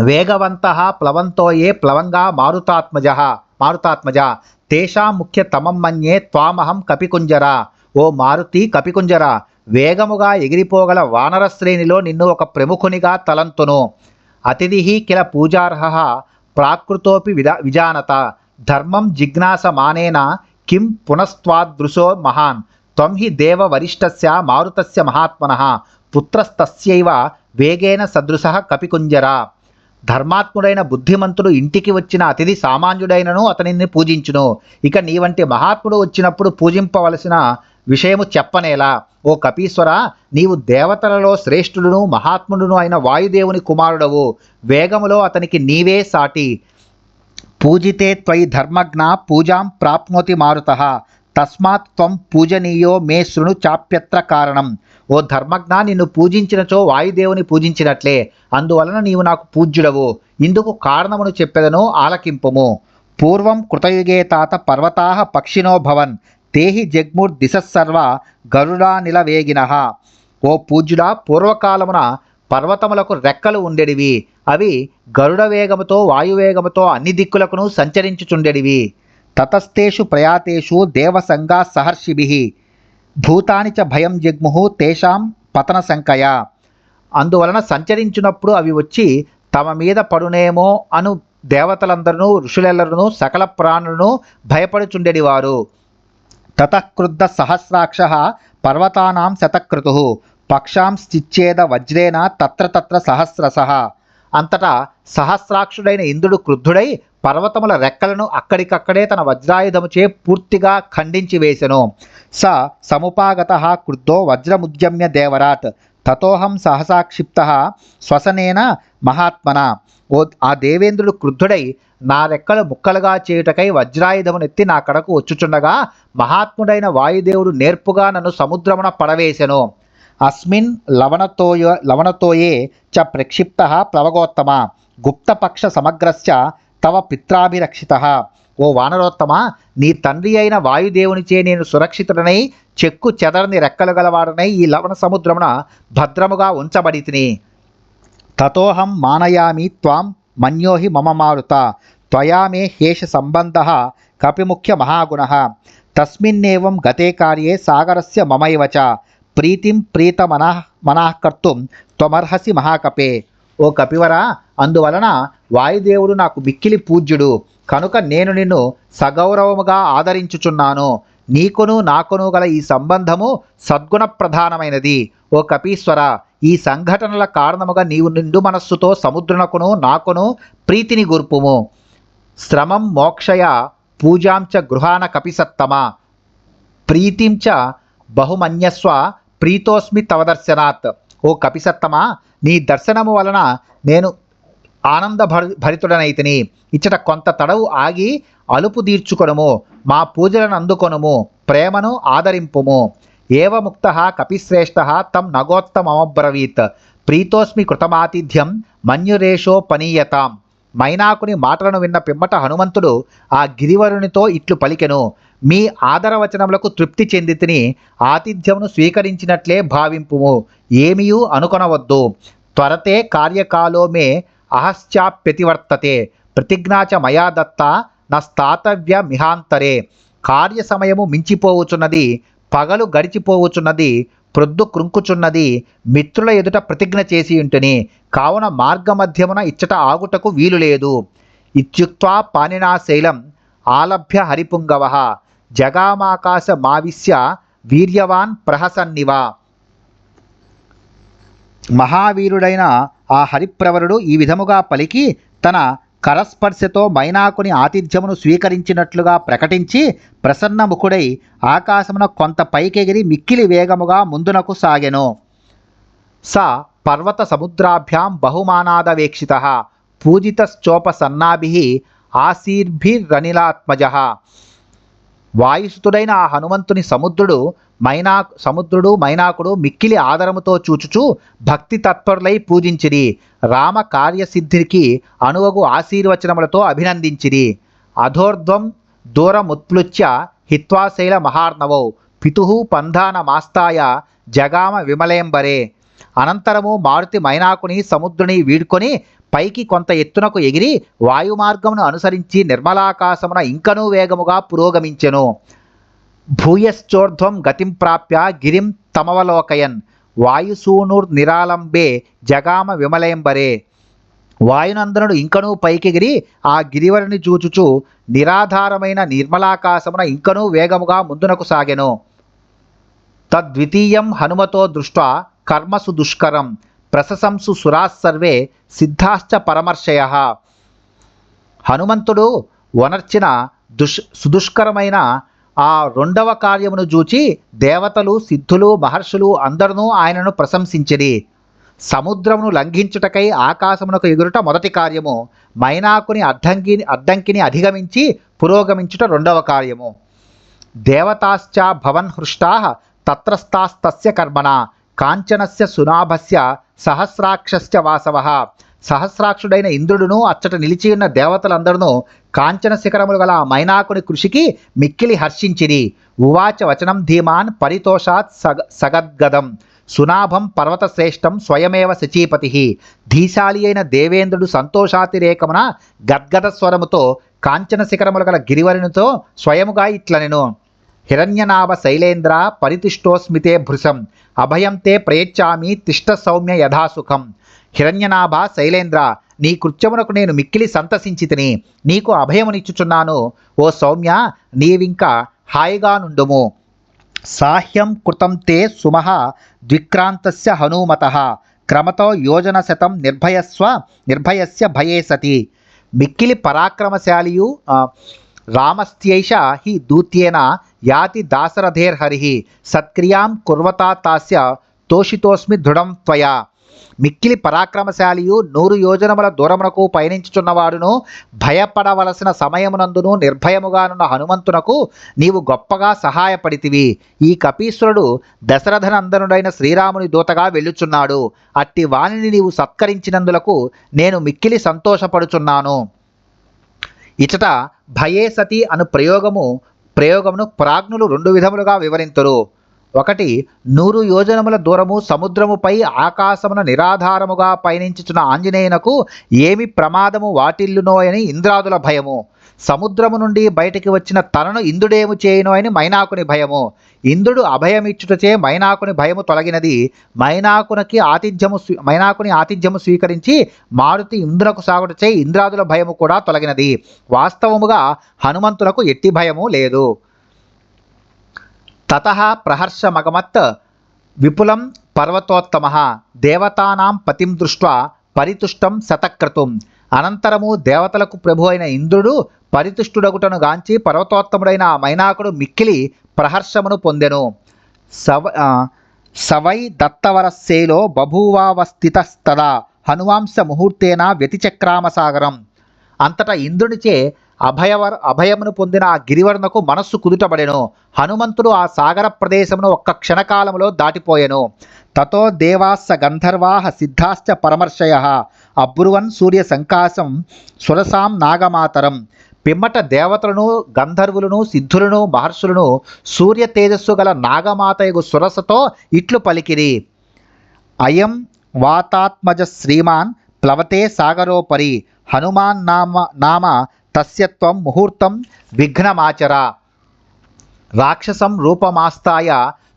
B: వేగవంతః ప్లవంతోయే ప్లవంగా మారుతాత్మజ తేషాం ముఖ్యతమం మన్యే త్వామహం కపికుంజర. ఓ మారుతి కపికుంజర, వేగముగా ఎగిరిపోగల వానర శ్రేణిలో నిన్ను ఒక ప్రముఖునిగా తలంతును. అతిథి కిల పూజార్హః ప్రాకృతోపి విజానత ధర్మం జిజ్ఞాసమానేన కిం పునస్త్వాదృశో మహాన్ త్వం హి దేవ వరిష్ఠస్య మారుతస్య మహాత్మనః పుత్రస్తస్యైవ వేగేన సదృశః కపికుంజర. ధర్మాత్ముడైన బుద్ధిమంతుడు ఇంటికి వచ్చిన అతిథి సామాన్యుడైనను అతనిని పూజించును. ఇక నీ వంటి మహాత్ముడు వచ్చినప్పుడు పూజింపవలసిన విషయము చెప్పనేలా. ఓ కపీశ్వర, నీవు దేవతలలో శ్రేష్ఠుడును మహాత్ముడును అయిన వాయుదేవుని కుమారుడవు. వేగములో అతనికి నీవే సాటి. పూజితే త్వయి ధర్మజ్ఞ పూజాం ప్రాప్నోతి మారుతః తస్మాత్ త్వం పూజనీయో మే శృణు చాప్యత్ర కారణం. ఓ ధర్మజ్ఞ, నిన్ను పూజించినచో వాయుదేవుని పూజించినట్లే. అందువలన నీవు నాకు పూజ్యుడవు. ఇందుకు కారణమును చెప్పెదను, ఆలకింపుము. పూర్వం కృతయుగే తాత పర్వతాః పక్షిణో భవన్ తేహి జగ్ముర్దిశస్సర్వ గరుడానిలవేగినః. ఓ పూజ్యుడా, పూర్వకాలమున పర్వతములకు రెక్కలు ఉండెడివి. అవి గరుడ వేగముతో వాయువేగముతో అన్ని దిక్కులకును సంచరించుచుండెడివి. తతస్తేషు ప్రయాతేషు దేవసంగా సహర్షిభిః భూతాని చ భయం జగ్ముః తేషాం పతన సంకయ. అందువలన సంచరించినప్పుడు అవి వచ్చి తమ మీద పడునేమో అను దేవతలందరూ ఋషులెల్లరూ సకల ప్రాణులను భయపడుచుండెడివారు. తతఃక్రుద్ధ సహస్రాక్షః పర్వతానాం శతక్రతుః పక్షాంశ్చిచ్ఛేద వజ్రేన తత్ర సహస్రశః. అంతటా సహస్రాక్షుడైన ఇంద్రుడు క్రుద్ధుడై పర్వతముల రెక్కలను అక్కడికక్కడే తన వజ్రాయుధముచే పూర్తిగా ఖండించి వేసెను. సముపాగతః క్రుద్ధో వజ్రముద్యమ్య దేవరాట్ తతోహం సహసాక్షిప్తః శ్వసనేన మహాత్మన. ఆ దేవేంద్రుడు క్రుద్ధుడై నా రెక్కలు ముక్కలుగా చేయుటకై వజ్రాయుధమునెత్తి నా కడకు వచ్చుచుండగా మహాత్ముడైన వాయుదేవుడు నేర్పుగా నన్ను సముద్రమున పడవేసెను. అస్మిన్ లవణతోయే చ ప్రక్షిప్తః ప్లవగోత్తమ గుప్తపక్ష సమగ్రస్య తవ పిత్రాభిరక్షితః. ఓ వానరోత్తమ, నీ తండ్రి అయిన వాయుదేవునిచే నేను సురక్షితుడనై చెక్కు చెదరని రెక్కలు గలవాడనై ఈ లవణ సముద్రమున భద్రముగా ఉంచబడితిని. తతోహం మానయామి త్వాం మన్యోహి మమ మారుత త్వయా మే హేష సంబంధః కపిముఖ్య మహాగుణః తస్మిన్నేవం గతే కార్యే సాగరస్య మమైవ చ ప్రీతిం ప్రీతమనఃకర్తుం త్వమర్హసి మహాకపే. ఓ కపివర, అందువలన వాయుదేవుడు నాకు మిక్కిలి పూజ్యుడు. కనుక నేను నిన్ను సగౌరవముగా ఆదరించుచున్నాను. నీకును నాకును గల ఈ సంబంధము సద్గుణ ప్రధానమైనది. ఓ కపీశ్వర, ఈ సంఘటనల కారణముగా నీవు నిండు మనస్సుతో సముద్రునకును నాకును ప్రీతిని గుర్పుము. శ్రమం మోక్షయ పూజాంచ గృహాన కపిసత్తమ ప్రీతించ బహుమన్యస్వ ప్రీతోస్మి తవ దర్శనాత్. ఓ కపిసత్తమా, నీ దర్శనము వలన నేను ఆనంద భరితుడనైతిని. ఇచ్చట కొంత తడవు ఆగి అలుపు తీర్చుకొనుము, మా పూజలను అందుకొనుము, ప్రేమను ఆదరింపుము. ఏవముక్త కపిశ్రేష్ఠ తం నగోత్తమబ్రవీత్. ప్రీతోస్మి కృతమాతిథ్యం మన్యురేషోపనీయతాం. మైనాకుని మాటలను విన్న పిమ్మట హనుమంతుడు ఆ గిరివరునితో ఇట్లు పలికెను. మీ ఆదరవచనములకు తృప్తి చెందితిని, ఆతిథ్యమును స్వీకరించినట్లే భావింపుము, ఏమీయూ అనుకొనవద్దు. త్వరతే కార్యకాలో మే అహశ్చాప్యతివర్తతే, ప్రతిజ్ఞా చ మయా దత్త నస్తాతవ్య మిహాంతరే. కార్య సమయము మించిపోవుచున్నది, పగలు గడిచిపోవుచున్నది, ప్రొద్దు కృంకుచున్నది, మిత్రుల ఎదుట ప్రతిజ్ఞ చేసి ఉంటుని, కావున మార్గమధ్యమున ఇచ్చట ఆగుటకు వీలు లేదు. ఇత్యుక్త్వా పాణినా శైలం ఆలభ్య హరిపుంగవ జగామాకాశ మావిశ్య వీర్యవాన్ ప్రహసన్నివ. మహావీరుడైన ఆ హరిప్రవరుడు ఈ విధముగా పలికి తన కరస్పర్శతో మైనాకుని ఆతిథ్యమును స్వీకరించినట్లుగా ప్రకటించి ప్రసన్నముఖుడై ఆకాశమున కొంత పైకెగిరి మిక్కిలి వేగముగా ముందునకు సాగెను. స పర్వత సముద్రాభ్యాం బహుమానాదవేక్షిత పూజితశ్చోపసన్నాభి ఆశీర్భిరనిలాత్మజ. వాయుసుతుడైన ఆ హనుమంతుని సముద్రుడు మైనాకుడు మిక్కిలి ఆదరముతో చూచుచూ భక్తి తత్పరులై పూజించిరి. రామ కార్యసిద్ధికి అనువగు ఆశీర్వచనములతో అభినందించిరి. అధోర్ధ్వం దూరముత్ప్లుత్య హిత్వాశైల మహార్ణవౌ పితుః పంధానమాస్తాయ జగామ విమలేంబరే. అనంతరము మారుతి మైనాకుని సముద్రుని వీడ్కొని పైకి కొంత ఎత్తునకు ఎగిరి వాయుమార్గమును అనుసరించి నిర్మలాకాశమున ఇంకనూ వేగముగా పురోగమించెను. భూయశ్చోర్ధ్వం గతిం ప్రాప్య గిరిం తమవలోకయన్ వాయుసూనుర్నిరాలంబే జగామ విమలేంబరే. వాయునందనుడు ఇంకనూ పైకెగిరి ఆ గిరివరిని చూచుచు నిరాధారమైన నిర్మలాకాశమున ఇంకనూ వేగముగా ముందునకు సాగెను. తద్వితీయం హనుమతో దృష్ట్వా కర్మసు దుష్కరం ప్రశంసు సురాస్సర్వే సిద్ధాశ్చ పరమర్శయ. హనుమంతుడు వనర్చిన సుదుష్కరమైన ఆ రెండవ కార్యమును చూచి దేవతలు, సిద్ధులు, మహర్షులు అందరూ ఆయనను ప్రశంసించిరి. సముద్రమును లంఘించుటకై ఆకాశమునకు ఎగురుట మొదటి కార్యము, మైనాకుని అడ్డంకిని అధిగమించి పురోగమించుట రెండవ కార్యము. దేవతాశ్చ భవన్ హృష్టా తత్రస్తాస్తస్య కర్మణ కాంచనస్య సునాభస్య సహస్రాక్షశ్చ వాసవ. సహస్రాక్షుడైన ఇంద్రుడును అచ్చట నిలిచి ఉన్న దేవతలందరూ కాంచన శిఖరములు గల మైనాకుని కృషికి మిక్కిలి హర్షించిరి. ఉవాచ వచనం ధీమాన్ పరితోషాత్ సగద్గదం సునాభం పర్వతశ్రేష్టం స్వయమేవ శచీపతి. ధీశాలి అయిన దేవేంద్రుడు సంతోషాతిరేకమున గద్గద స్వరముతో కాంచన శిఖరములు గల గిరివరునితో స్వయముగా ఇట్లనెను. హిరణ్యనాభ శైలేంద్ర పరితిష్టోస్మితే భృశం అభయం తే ప్రయచ్చామి తిష్ట సౌమ్య యథాసుఖం. హిరణ్యనాభ శైలేంద్ర, నీ కృత్యమునకు నేను మిక్కిలి సంతసించితిని, నీకు అభయమునిచ్చుచున్నాను. ఓ సౌమ్య, నీవింక హాయిగా నుండుము. సాహ్యం కృతం తే సుమః ద్విక్రాంతస్య హనుమతః క్రమతో యోజనశతం నిర్భయస్య భయే సతి. మిక్కిలి పరాక్రమశాలియు రామస్త్యైష హి దూత్యేన యాతి దాశరథేర్హరి సత్క్రియాం కుర్వతా తాస్య తోషితోస్మి దృఢం త్వయా. మిక్కిలి పరాక్రమశాలియు 100 యోజనముల దూరమునకు పయనించుచున్నవాడును భయపడవలసిన సమయమునందును నిర్భయముగానున్న హనుమంతునకు నీవు గొప్పగా సహాయపడితివి. ఈ కపీశ్వరుడు దశరథనందనుడైన శ్రీరాముని దూతగా వెళ్ళుచున్నాడు. అట్టి వాణిని నీవు సత్కరించినందులకు నేను మిక్కిలి సంతోషపడుచున్నాను. ఇచట భయే సతి అను ప్రయోగమును ప్రాజ్ఞులు 2 విధములుగా వివరింతురు. ఒకటి, 100 యోజనముల దూరము సముద్రముపై ఆకాశమున నిరాధారముగా పయనించుచున్న ఆంజనేయునకు ఏమి ప్రమాదము వాటిల్లునో అని ఇంద్రాదుల భయము. సముద్రము నుండి బయటికి వచ్చిన తనను ఇంద్రుడేము చేయునో అని మైనాకుని భయము. ఇంద్రుడు అభయమిచ్చుటచే మైనాకుని భయము తొలగినది. మైనాకుని ఆతిథ్యము స్వీకరించి మారుతి ఇంద్రునకు సాగుటచే ఇంద్రాదుల భయము కూడా తొలగినది. వాస్తవముగా హనుమంతులకు ఎట్టి భయము లేదు. తతః ప్రహర్షమగమత్ విపులం పర్వతోత్తమః దేవతానాం పతిం దృష్ట్వా పరితుష్టం శతక్రతుం. అనంతరము దేవతలకు ప్రభు అయిన ఇంద్రుడు పరితుష్టుడగుటను గాంచి పర్వతోత్తముడైన మైనాకుడు మిక్కిలి ప్రహర్షమును పొందెను. సవై దత్తవరస్సేలో బభూవావస్థితస్తదా హనుమాంస ముహూర్తేన వ్యతిచక్రామసాగరం. అంతటా ఇంద్రునిచే అభయమును పొందిన ఆ గిరివర్ణకు మనస్సు కుదుటబడెను. హనుమంతుడు ఆ సాగర ప్రదేశమును ఒక్క క్షణకాలములో దాటిపోయెను. తతో దేవాస్స గంధర్వాః సిద్ధాశ్చ పరమర్షయః అబ్రువన్ సూర్య సంకాశం సురసాం నాగమాతరం. పిమ్మట దేవతలను, గంధర్వులను, సిద్ధులను, మహర్షులను సూర్య తేజస్సు గల నాగమాతయగు సురసతో ఇట్లు పలికిరి. అయం వాతాత్మజ శ్రీమాన్ ప్లవతే సాగరోపరి హనుమాన్ నామ తస్యత్వం ముహూర్తం విఘ్నమాచర. రాక్షసం రూపమాస్తాయ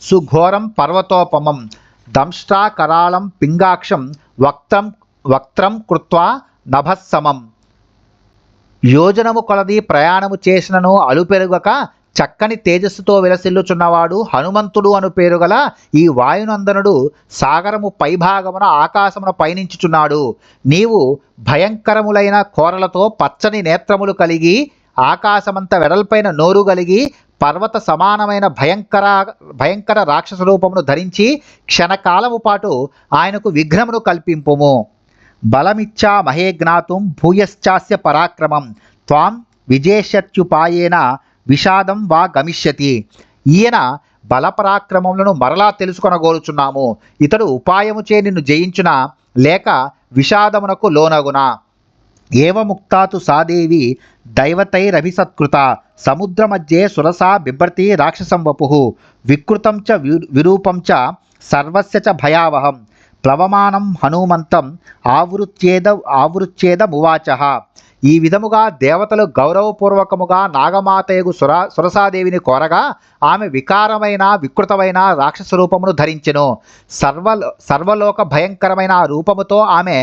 B: సుఘోరం పర్వతోపమం దంష్ట్రా కరాళం పింగాక్షం వక్త్రం కృత్వా నభస్సమం. యోజనము కొలది ప్రయాణము చేసినను అలుపెరుగక చక్కని తేజస్సుతో విలసిల్లుచున్నవాడు హనుమంతుడు అను పేరు గల ఈ వాయునందనుడు సాగరము పైభాగమున ఆకాశమున పయనించుచున్నాడు. నీవు భయంకరములైన కోరలతో పచ్చని నేత్రములు ఆకాశమంత వెడల్పైన నోరు కలిగి పర్వత సమానమైన భయంకర రాక్షస రూపమును ధరించి క్షణకాలము పాటు ఆయనకు విఘ్నమును కల్పింపుము. బలమిచ్చా మహే జ్ఞాతుం భూయశ్చాస్య పరాక్రమం త్వాం విజేష్యత్యుపాయేన విషాదం వా గమిష్యతి. ఈయన బలపరాక్రమములను మరలా తెలుసుకొనగోరుచున్నాము. ఇతడు ఉపాయముచే నిన్ను జయించునా లేక విషాదమునకు లోనగునా. ఏవముక్తాతు సాదేవి దైవతైరభిసత్కృత సముద్ర మధ్యే సురసా బిభ్రతి రాక్షసం వపుః వికృతం చ విరూపం చ సర్వస్య చ భయావహం ప్లవమానం హనుమంతం ఆవృచ్ఛేదమువాచః. ఈ విధముగా దేవతలు గౌరవపూర్వకముగా నాగమాతయగు సురసాదేవిని కోరగా ఆమె వికారమైన వికృతమైన రాక్షస రూపమును ధరించెను. సర్వలోక భయంకరమైన ఆ రూపముతో ఆమె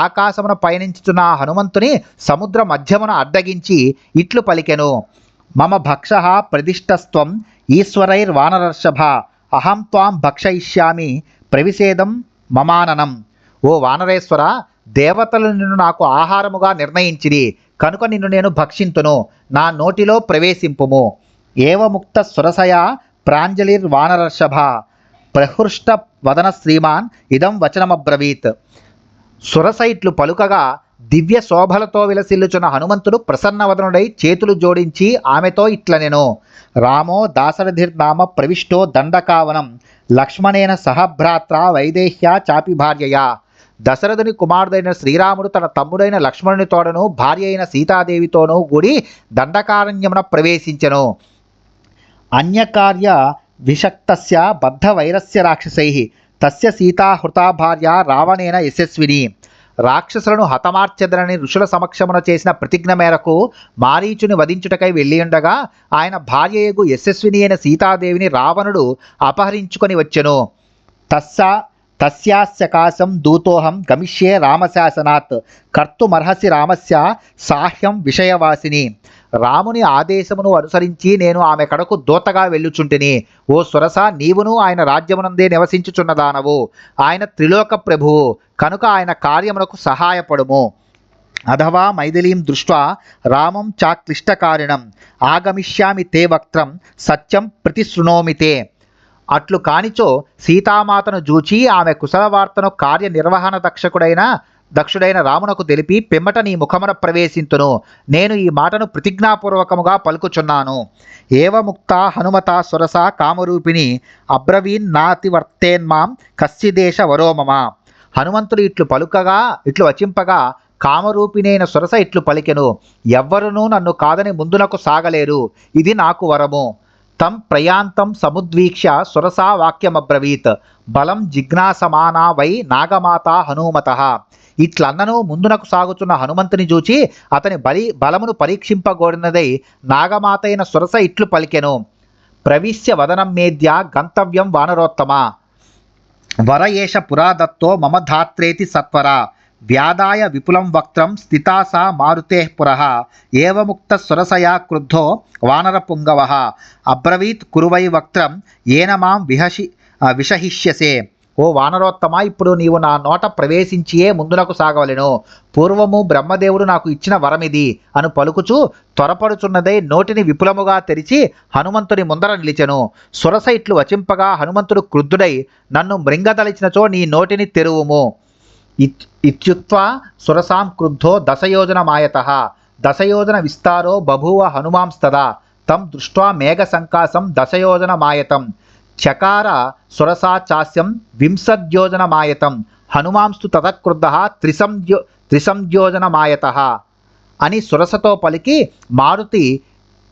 B: ఆకాశమును పయనించుతున్న హనుమంతుని సముద్ర మధ్యమున అడ్డగించి ఇట్లు పలికెను. మమ భక్షః ప్రదిష్టస్త్వం ఈశ్వరైర్వానరర్షభ అహం త్వాం భక్షయిష్యామి ప్రవిసేదం మమాననం. ఓ వానరేశ్వర, దేవతలు నిన్ను నాకు ఆహారముగా నిర్ణయించిరి కనుక నిన్ను నేను భక్షింతును, నా నోటిలో ప్రవేశింపుము. ఏవముక్త సురసయా ప్రాంజలిర్వానరర్షభ ప్రహృష్ట వదన శ్రీమాన్ ఇదం వచనమబ్రవీత్. సురస ఇట్లు పలుకగా దివ్య శోభలతో విలసిల్లుచున్న హనుమంతుడు ప్రసన్నవదనుడై చేతులు జోడించి ఆమెతో ఇట్లనెను. రామో దాశరథిర్నామ ప్రవిష్టో దండకావనం లక్ష్మణేన సహభ్రాత్ర వైదేహ్య చాపి భార్యయా. దశరథుని కుమారుడైన శ్రీరాముడు తన తమ్ముడైన లక్ష్మణుని తోడను భార్య అయిన సీతాదేవితోనూ కూడి దండకారణ్యమున ప్రవేశించెను. అన్యకార్య విషక్తస్య బద్ధ వైరస్య రాక్షసైః తస్య సీతా హృతా భార్య రావణేన యశస్విని. రాక్షసులను హతమార్చెదరని ఋషుల సమక్షమున చేసిన ప్రతిజ్ఞ మేరకు మారీచుని వధించుటకై వెళ్ళియుండగా ఆయన భార్యయగు యశస్విని అయిన సీతాదేవిని రావణుడు అపహరించుకొని వచ్చెను. తస్యాస్యకాశం దూతోహం గమిష్యే రామశాసనాత్ కర్తుమర్హసి రామస్య సాహ్యం విషయవాసిని. రాముని ఆదేశమును అనుసరించి నేను ఆమె కడకు దూతగా వెళ్ళుచుంటిని. ఓ సురస, నీవును ఆయన రాజ్యమునందే నివసించుచున్నదానవు. ఆయన త్రిలోక ప్రభువు కనుక ఆయన కార్యమునకు సహాయపడుము. అథవా మైథిలీం దృష్ట్వా రామం చాక్లిష్టకారిణం ఆగమిష్యామి తే వక్త్రం సత్యం ప్రతిశృణోమి తే. అట్లు కానిచో సీతామాతను జూచి ఆమె కుశలవార్తను కార్యనిర్వహణ దక్షుడైన రామునకు తెలిపి పిమ్మట నీ ముఖమున ప్రవేశింతును. నేను ఈ మాటను ప్రతిజ్ఞాపూర్వకముగా పలుకుచున్నాను. ఏవముక్త హనుమత సురస కామరూపిణి అబ్రవీన్ నాతివర్తేన్మాం కస్యదేశ వరోమమ. హనుమంతుడు ఇట్లు వచింపగా కామరూపిణైన సురస ఇట్లు పలికెను. ఎవ్వరునూ నన్ను కాదని ముందునకు సాగలేరు, ఇది నాకు వరము. తం ప్రయాంతం సముద్వీక్ష్య సురసా వాక్యమబ్రవీత్ బలం జిజ్ఞాసమానా వై నాగమాత హనుమతః. ఇట్లన్నను ముందునకు సాగుతున్న హనుమంతుని చూచి అతని బలమును పరీక్షింపగోరినదై నాగమాత అయిన సురస ఇట్లు పలికెను. ప్రవిశ్య వదనం మేద్య గంతవ్యం వానరోత్తమ వర ఏష పురాదత్తో మమ ధాత్రేతి సత్వర వ్యాదాయ విపులం వక్త్రం స్థితా సా మారుతే పురః ఏవముక్త సురసయా క్రుద్ధో వానరపుంగవః అబ్రవీత్ కురువై వక్త్రం ఏన మాం విషహిష్యసే ఓ వానరోత్తమ, ఇప్పుడు నీవు నా నోట ప్రవేశించియే ముందునకు సాగవలెను. పూర్వము బ్రహ్మదేవుడు నాకు ఇచ్చిన వరమిది అను పలుకుచు త్వరపడుచున్నదై నోటిని విపులముగా తెరిచి హనుమంతుని ముందర నిలిచెను. సురస ఇట్లు వచింపగా హనుమంతుడు క్రుద్ధుడై, నన్ను మృంగదలిచినచో నీ నోటిని తెరువుము. ఇత్యుక్త్వా సురసాం క్రుద్ధో దశయోజనమాయతః దశయోజన విస్తారో బభూవ హనుమాంస్తదా తం దృష్ట్వా మేఘ సంకాసం దశయోజనమాయతం చకార సురసా చాస్యం వింశద్యోజనమాయతం హనుమాంస్తు తతక్రుద్ధః త్రిసంయోజనమాయతః అని సురసతో పలికి మారుతి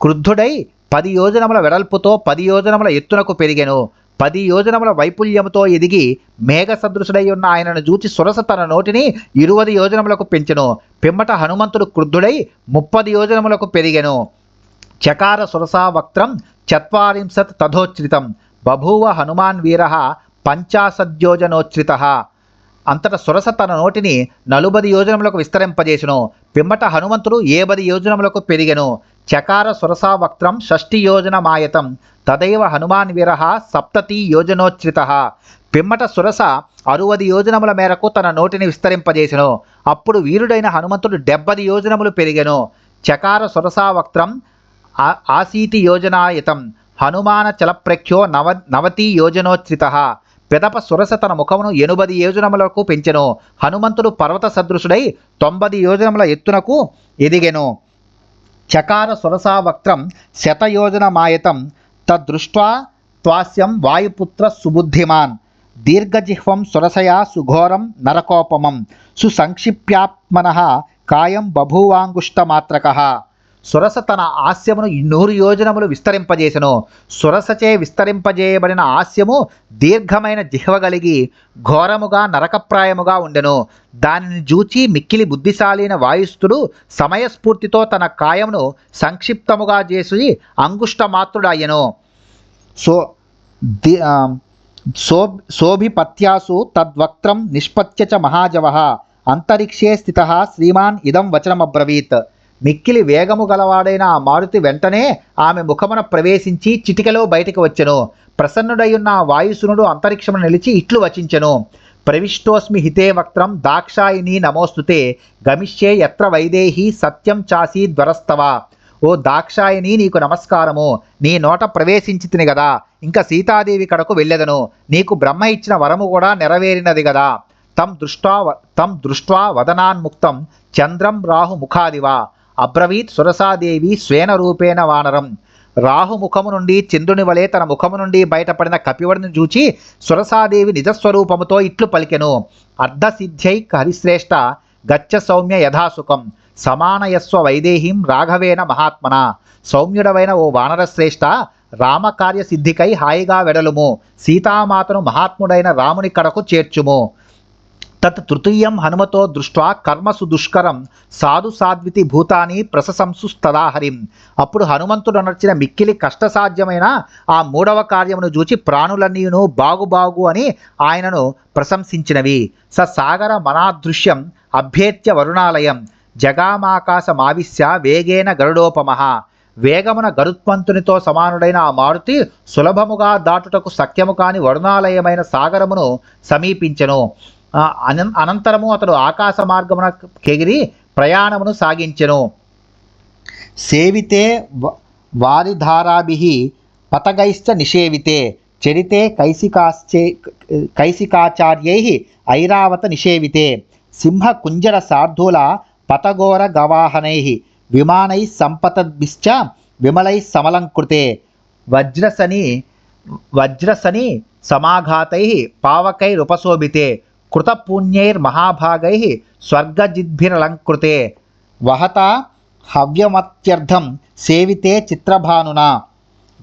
B: క్రుద్ధుడై 10 యోజనముల వెడల్పుతో 10 యోజనముల ఎత్తునకు పెరిగెను. 10 యోజనముల వైపుల్యముతో ఎదిగి మేఘ సదృశుడై ఉన్న ఆయనను చూచి సురస తన నోటిని 20 యోజనములకు పెంచెను. పిమ్మట హనుమంతుడు క్రుద్ధుడై 30 యోజనములకు పెరిగెను. చకార సురసా వక్త్రం 40 తథోచ్రితం బభూవ హనుమాన్ వీర 50 యోజనోచ్రితః అంతట సురస తన నోటిని 40 యోజనములకు విస్తరింపజేసెను. పిమ్మట హనుమంతుడు 70 యోజనములకు పెరిగెను. చకార సురసా వక్త్రం 60 యోజనమాయతం తదైవ హనుమాన్ వీర 70 యోజనోచ్రితః పిమ్మట సురస 60 యోజనముల మేరకు తన నోటిని విస్తరింపజేసెను. అప్పుడు వీరుడైన హనుమంతుడు 70 యోజనములు పెరిగెను. చకార సురసా వక్త్రం 80 యోజనాయతం హనుమాన చలప్రఖ్యో 90 యోజనోచ్రితః పెదప సురస తన ముఖమును 80 యోజనములకు పెంచెను. హనుమంతుడు పర్వత సదృశుడై 90 యోజనముల ఎత్తునకు ఎదిగెను. చకార సురసా వక్త్రం 100 యోజనమాయతం తదృష్ట్వా త్వాస్యం వాయుపుత్ర సుబుద్ధిమాన్ దీర్ఘజిహ్వం సురసయా సుఘోరం నరకోపమం సుసంక్షిప్యాత్మనః కాయం బభూవాంగుష్టమాత్రకః సురస తన హాస్యమును 100 యోజనములు విస్తరింపజేసెను. సురసచే విస్తరింపజేయబడిన హాస్యము దీర్ఘమైన జిహ్వ కలిగి ఘోరముగా నరకప్రాయముగా ఉండెను. దానిని చూచి మిక్కిలి బుద్ధిశాలైన వాయుస్థుడు సమయస్ఫూర్తితో తన కాయమును సంక్షిప్తముగా చేసి అంగుష్టమాత్రుడయ్యెను. శోభిపత్యాసు తద్వక్త్రం నిష్పత్య చ మహాజవః అంతరిక్షే స్థితః శ్రీమాన్ ఇదం వచనమబ్రవీత్ మిక్కిలి వేగము గలవాడైన ఆ మారుతి వెంటనే ఆమె ముఖమున ప్రవేశించి చిటికలో బయటికి వచ్చెను. ప్రసన్నుడయ్యున్న వాయుసునుడు అంతరిక్షమును నిలిచి ఇట్లు వచించెను. ప్రవిష్టోస్మి హితే వక్త్రం దాక్షాయిని నమోస్తుతే గమిష్యే యత్ర వైదేహి సత్యం చాసి ధ్వరస్తవ ఓ దాక్షాయిని, నీకు నమస్కారము. నీ నోట ప్రవేశించితిని గదా, ఇంకా సీతాదేవి కడకు వెళ్ళెదను. నీకు బ్రహ్మ ఇచ్చిన వరము కూడా నెరవేరినది గదా. తం దృష్ట్వా వదనాన్ముక్తం చంద్రం రాహు ముఖాదివా అబ్రవీత్ సురసాదేవి స్వేన రూపేణ వానరం. రాహు ముఖము నుండి చంద్రుని వలె తన ముఖము నుండి బయటపడిన కపివడిని చూచి సురసాదేవి నిజస్వరూపముతో ఇట్లు పలికెను. అర్ధసిద్ధ్యై హరిశ్రేష్ఠ గచ్చ సౌమ్య యథాసుఖం సమానయస్వ వైదేహీం రాఘవేన మహాత్మన. సౌమ్యుడవైన ఓ వానరశ్రేష్ఠ, రామకార్య సిద్ధికై హాయిగా వెడలుము. సీతామాతను మహాత్ముడైన రాముని కడకు చేర్చుము. తత్ తృతీయం హనుమతో దృష్ట్వా కర్మసు దుష్కరం సాధు సాధ్వితి భూతాని ప్రశంసుస్తదాహరిం. అప్పుడు హనుమంతుడు నడిచిన మిక్కిలి కష్టసాధ్యమైన ఆ 3వ కార్యమును చూచి ప్రాణులన్నీయును బాగు అని ఆయనను ప్రశంసించినవి. సాగర మనాదృశ్యం అభ్యేత్య వరుణాలయం జగామాకాశమావిశ్య వేగేన గరుడోపమః. వేగమున గరుత్మంతునితో సమానుడైన ఆ మారుతి సులభముగా దాటుటకు సఖ్యము కాని వరుణాలయమైన సాగరమును సమీపించెను. అనంతరము అతడు ఆకాశ మార్గమున కెగిరి ప్రయాణమును సాగించెను. సేవితే వారిధారాభిః పతగైశ్చ నిషేవితే చరితే కైసికాచార్యైః ఐరావత నిషేవితే సింహ కుంజర శార్దూల పతఘోర గవాహనైః విమానైః సంపతద్భిశ్చ విమలైః సమలంకృతే వజ్రసని సమాఘాతైః పావకైరుపశోభితే కృతపుణ్యైర్మహాభాగైః స్వర్గజిద్భిరలంకృతే వహతా హవ్యమత్యర్థం సేవితే చిత్రభానునా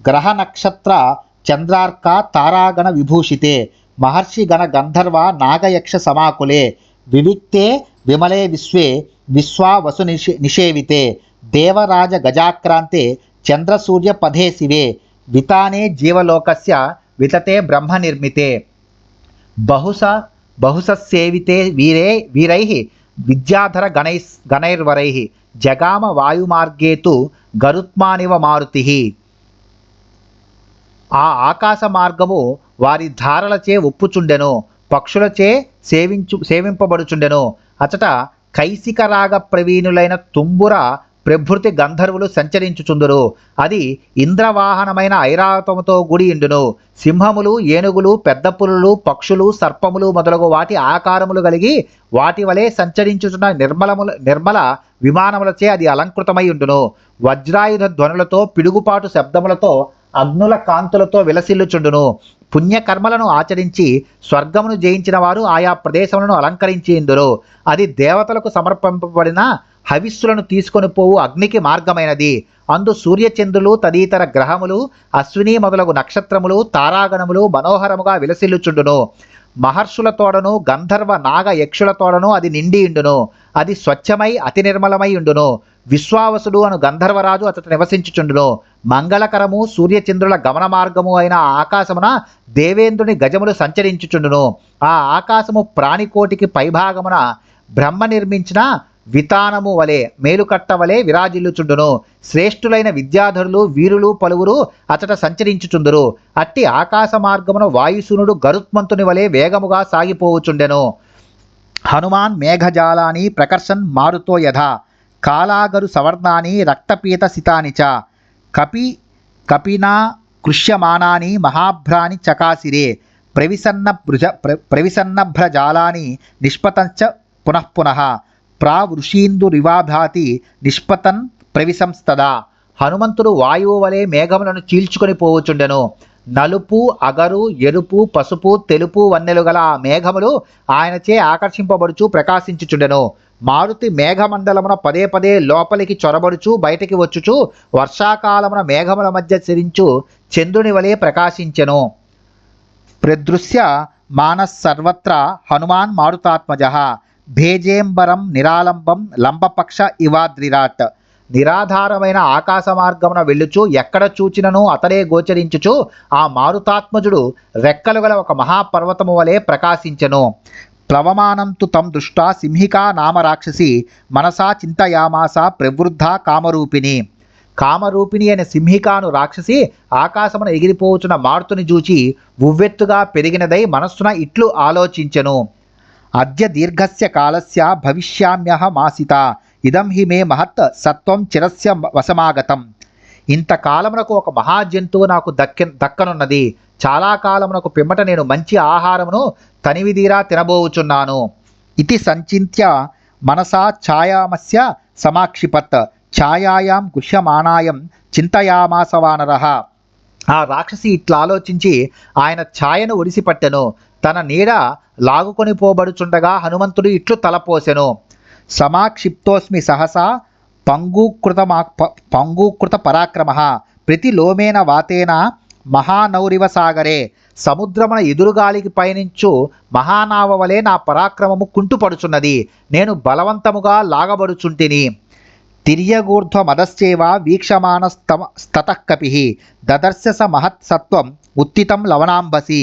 B: గ్రహనక్షత్ర చంద్రార్క తారాగణ విభూషితే మహర్షిగణ గంధర్వ నాగయక్ష సమాకులే వివిక్తే విమలే విశ్వా వసు నిషేవితే దేవరాజ గజాక్రాంతే చంద్రసూర్య పదే శివే వితానే జీవలోకస్య వితతే బ్రహ్మ నిర్మితే బహుససేవితే వీరైః విద్యాధర గణైర్వరైః జగామ వాయుమార్గే తు గరుత్మానివ మారుతిః. ఆ ఆకాశ మార్గము వారి ధారలచే ఒప్పుచుండెను, పక్షులచే సేవింపబడుచుండెను. అచట కైసిక రాగ ప్రవీణులైన తుంబుర ప్రభృతి గంధర్వులు సంచరించుచుందురు. అది ఇంద్రవాహనమైన ఐరావతముతో గుడి ఇండును. సింహములు, ఏనుగులు, పెద్ద పులులు, పక్షులు, సర్పములు మొదలగు వాటి ఆకారములు కలిగి వాటి వలె సంచరించుచున్న నిర్మల విమానములచే అది అలంకృతమై ఉండును. వజ్రాయుధ ధ్వనులతో, పిడుగుపాటు శబ్దములతో, అగ్నుల కాంతులతో విలసిల్లుచుండును. పుణ్యకర్మలను ఆచరించి స్వర్గమును జయించిన వారు ఆయా ప్రదేశములను అలంకరించి ఇందురు. అది దేవతలకు సమర్పింపబడిన హవిస్సులను తీసుకొని పోవు అగ్నికి మార్గమైనది. అందు సూర్యచంద్రులు తదితర గ్రహములు, అశ్విని మొదలగు నక్షత్రములు, తారాగణములు మనోహరముగా విలసిల్లుచుండును. మహర్షుల తోడను, గంధర్వ నాగ యక్షుల తోడను అది నిండి ఉండును. అది స్వచ్ఛమై అతి నిర్మలమై ఉండును. విశ్వావసుడు అను గంధర్వరాజు అతడు నివసించుచుండును. మంగళకరము సూర్యచంద్రుల గమన మార్గము అయిన ఆకాశమున దేవేంద్రుని గజములు సంచరించుచుండును. ఆ ఆకాశము ప్రాణికోటికి పైభాగమున బ్రహ్మ నిర్మించిన వితానము వలె మేలుకట్ట వలె విరాజిల్లుచుండును. శ్రేష్ఠులైన విద్యాధరులు, వీరులు పలువురు అచట సంచరించుచుందురు. అట్టి ఆకాశ మార్గమున వాయుసునుడు గరుత్మంతుని వలె వేగముగా సాగిపోవుచుండెను. హనుమాన్ మేఘజాలాని ప్రకర్షన్ మారుతో యథ కాలాగరు సవర్ణాని రక్తపీత సితాని చ కపినా కృష్యమానాని మహాభ్రాని చకాసిరే ప్రవిసన్నభ్రజాలాని నిష్పతంచ పునఃపునః ప్రావృషీందురివాభాతి నిష్పతన్ ప్రవిశంస్తదా. హనుమంతుడు వాయువు వలె మేఘములను చీల్చుకొని పోవుచుండెను. నలుపు, అగరు, ఎరుపు, పసుపు, తెలుపు వన్నెలు గల ఆ మేఘములు ఆయనచే ఆకర్షింపబడుచు ప్రకాశించుచుండెను. మారుతి మేఘమండలమున పదే పదే లోపలికి చొరబడుచు బయటికి వచ్చుచు వర్షాకాలమున మేఘముల మధ్య చెరించు చంద్రుని వలె ప్రకాశించెను. ప్రదృశ్య మానసర్వత్ర హనుమాన్ మారుతాత్మజః భేజేంబరం నిరాలంబం లంబపక్ష ఇవాద్రిరాట్. నిరాధారమైన ఆకాశ మార్గమున వెళ్ళుచు ఎక్కడ చూచినను అతడే గోచరించుచు ఆ మారుతాత్మజుడు రెక్కలు గల ఒక మహాపర్వతము వలె ప్రకాశించెను. ప్లవమానంతు తం దృష్టా సింహికా నామ రాక్షసి మనసా చింతయామాస ప్రవృద్ధ కామరూపిణి. కామరూపిణి అనే సింహికాను రాక్షసి ఆకాశమున ఎగిరిపోవచ్చున్న మారుతుని చూచి ఉవ్వెత్తుగా పెరిగినదై మనస్సున ఇట్లు ఆలోచించెను. అద్య దీర్ఘస్య కాలస్య భవిష్యామ్యహ మాసిత ఇదం హి మే మహత్ సత్వం చిరస్య వశమాగతం. ఇంతకాలమునకు ఒక మహాజంతువు నాకు దక్కనున్నది. చాలా కాలమునకు పిమ్మట నేను మంచి ఆహారమును తనివిదీరా తినబోవుచున్నాను. ఇది సంచింత్య మనసా ఛాయామస్య సమాక్షిపత్ ఛాయాయాం గుహ్యమానాయం చింతయామాస వానరః. ఆ రాక్షసి ఇట్లా ఆలోచించి ఆయన ఛాయను ఒడిసిపట్టెను. తన నీడ లాగుకొని పోబడుచుండగా హనుమంతుడు ఇట్లు తలపోసెను. సమాక్షిప్తోస్మి సహసా పంగూకృత పరాక్రమ ప్రతి లోమేన వాతేన మహానౌరివ సాగరే. సముద్రమున ఎదురుగాలికి పయనించు మహానావ వలె నా పరాక్రమము కుంటుపడుచున్నది. నేను బలవంతముగా లాగబడుచుంటిని. తిర్యగూర్ధ్వ మదశ్చేవ వీక్షమానస్తతః కపిః దదర్శ స మహత్సత్వం ఉత్తితం లవణాంబసి.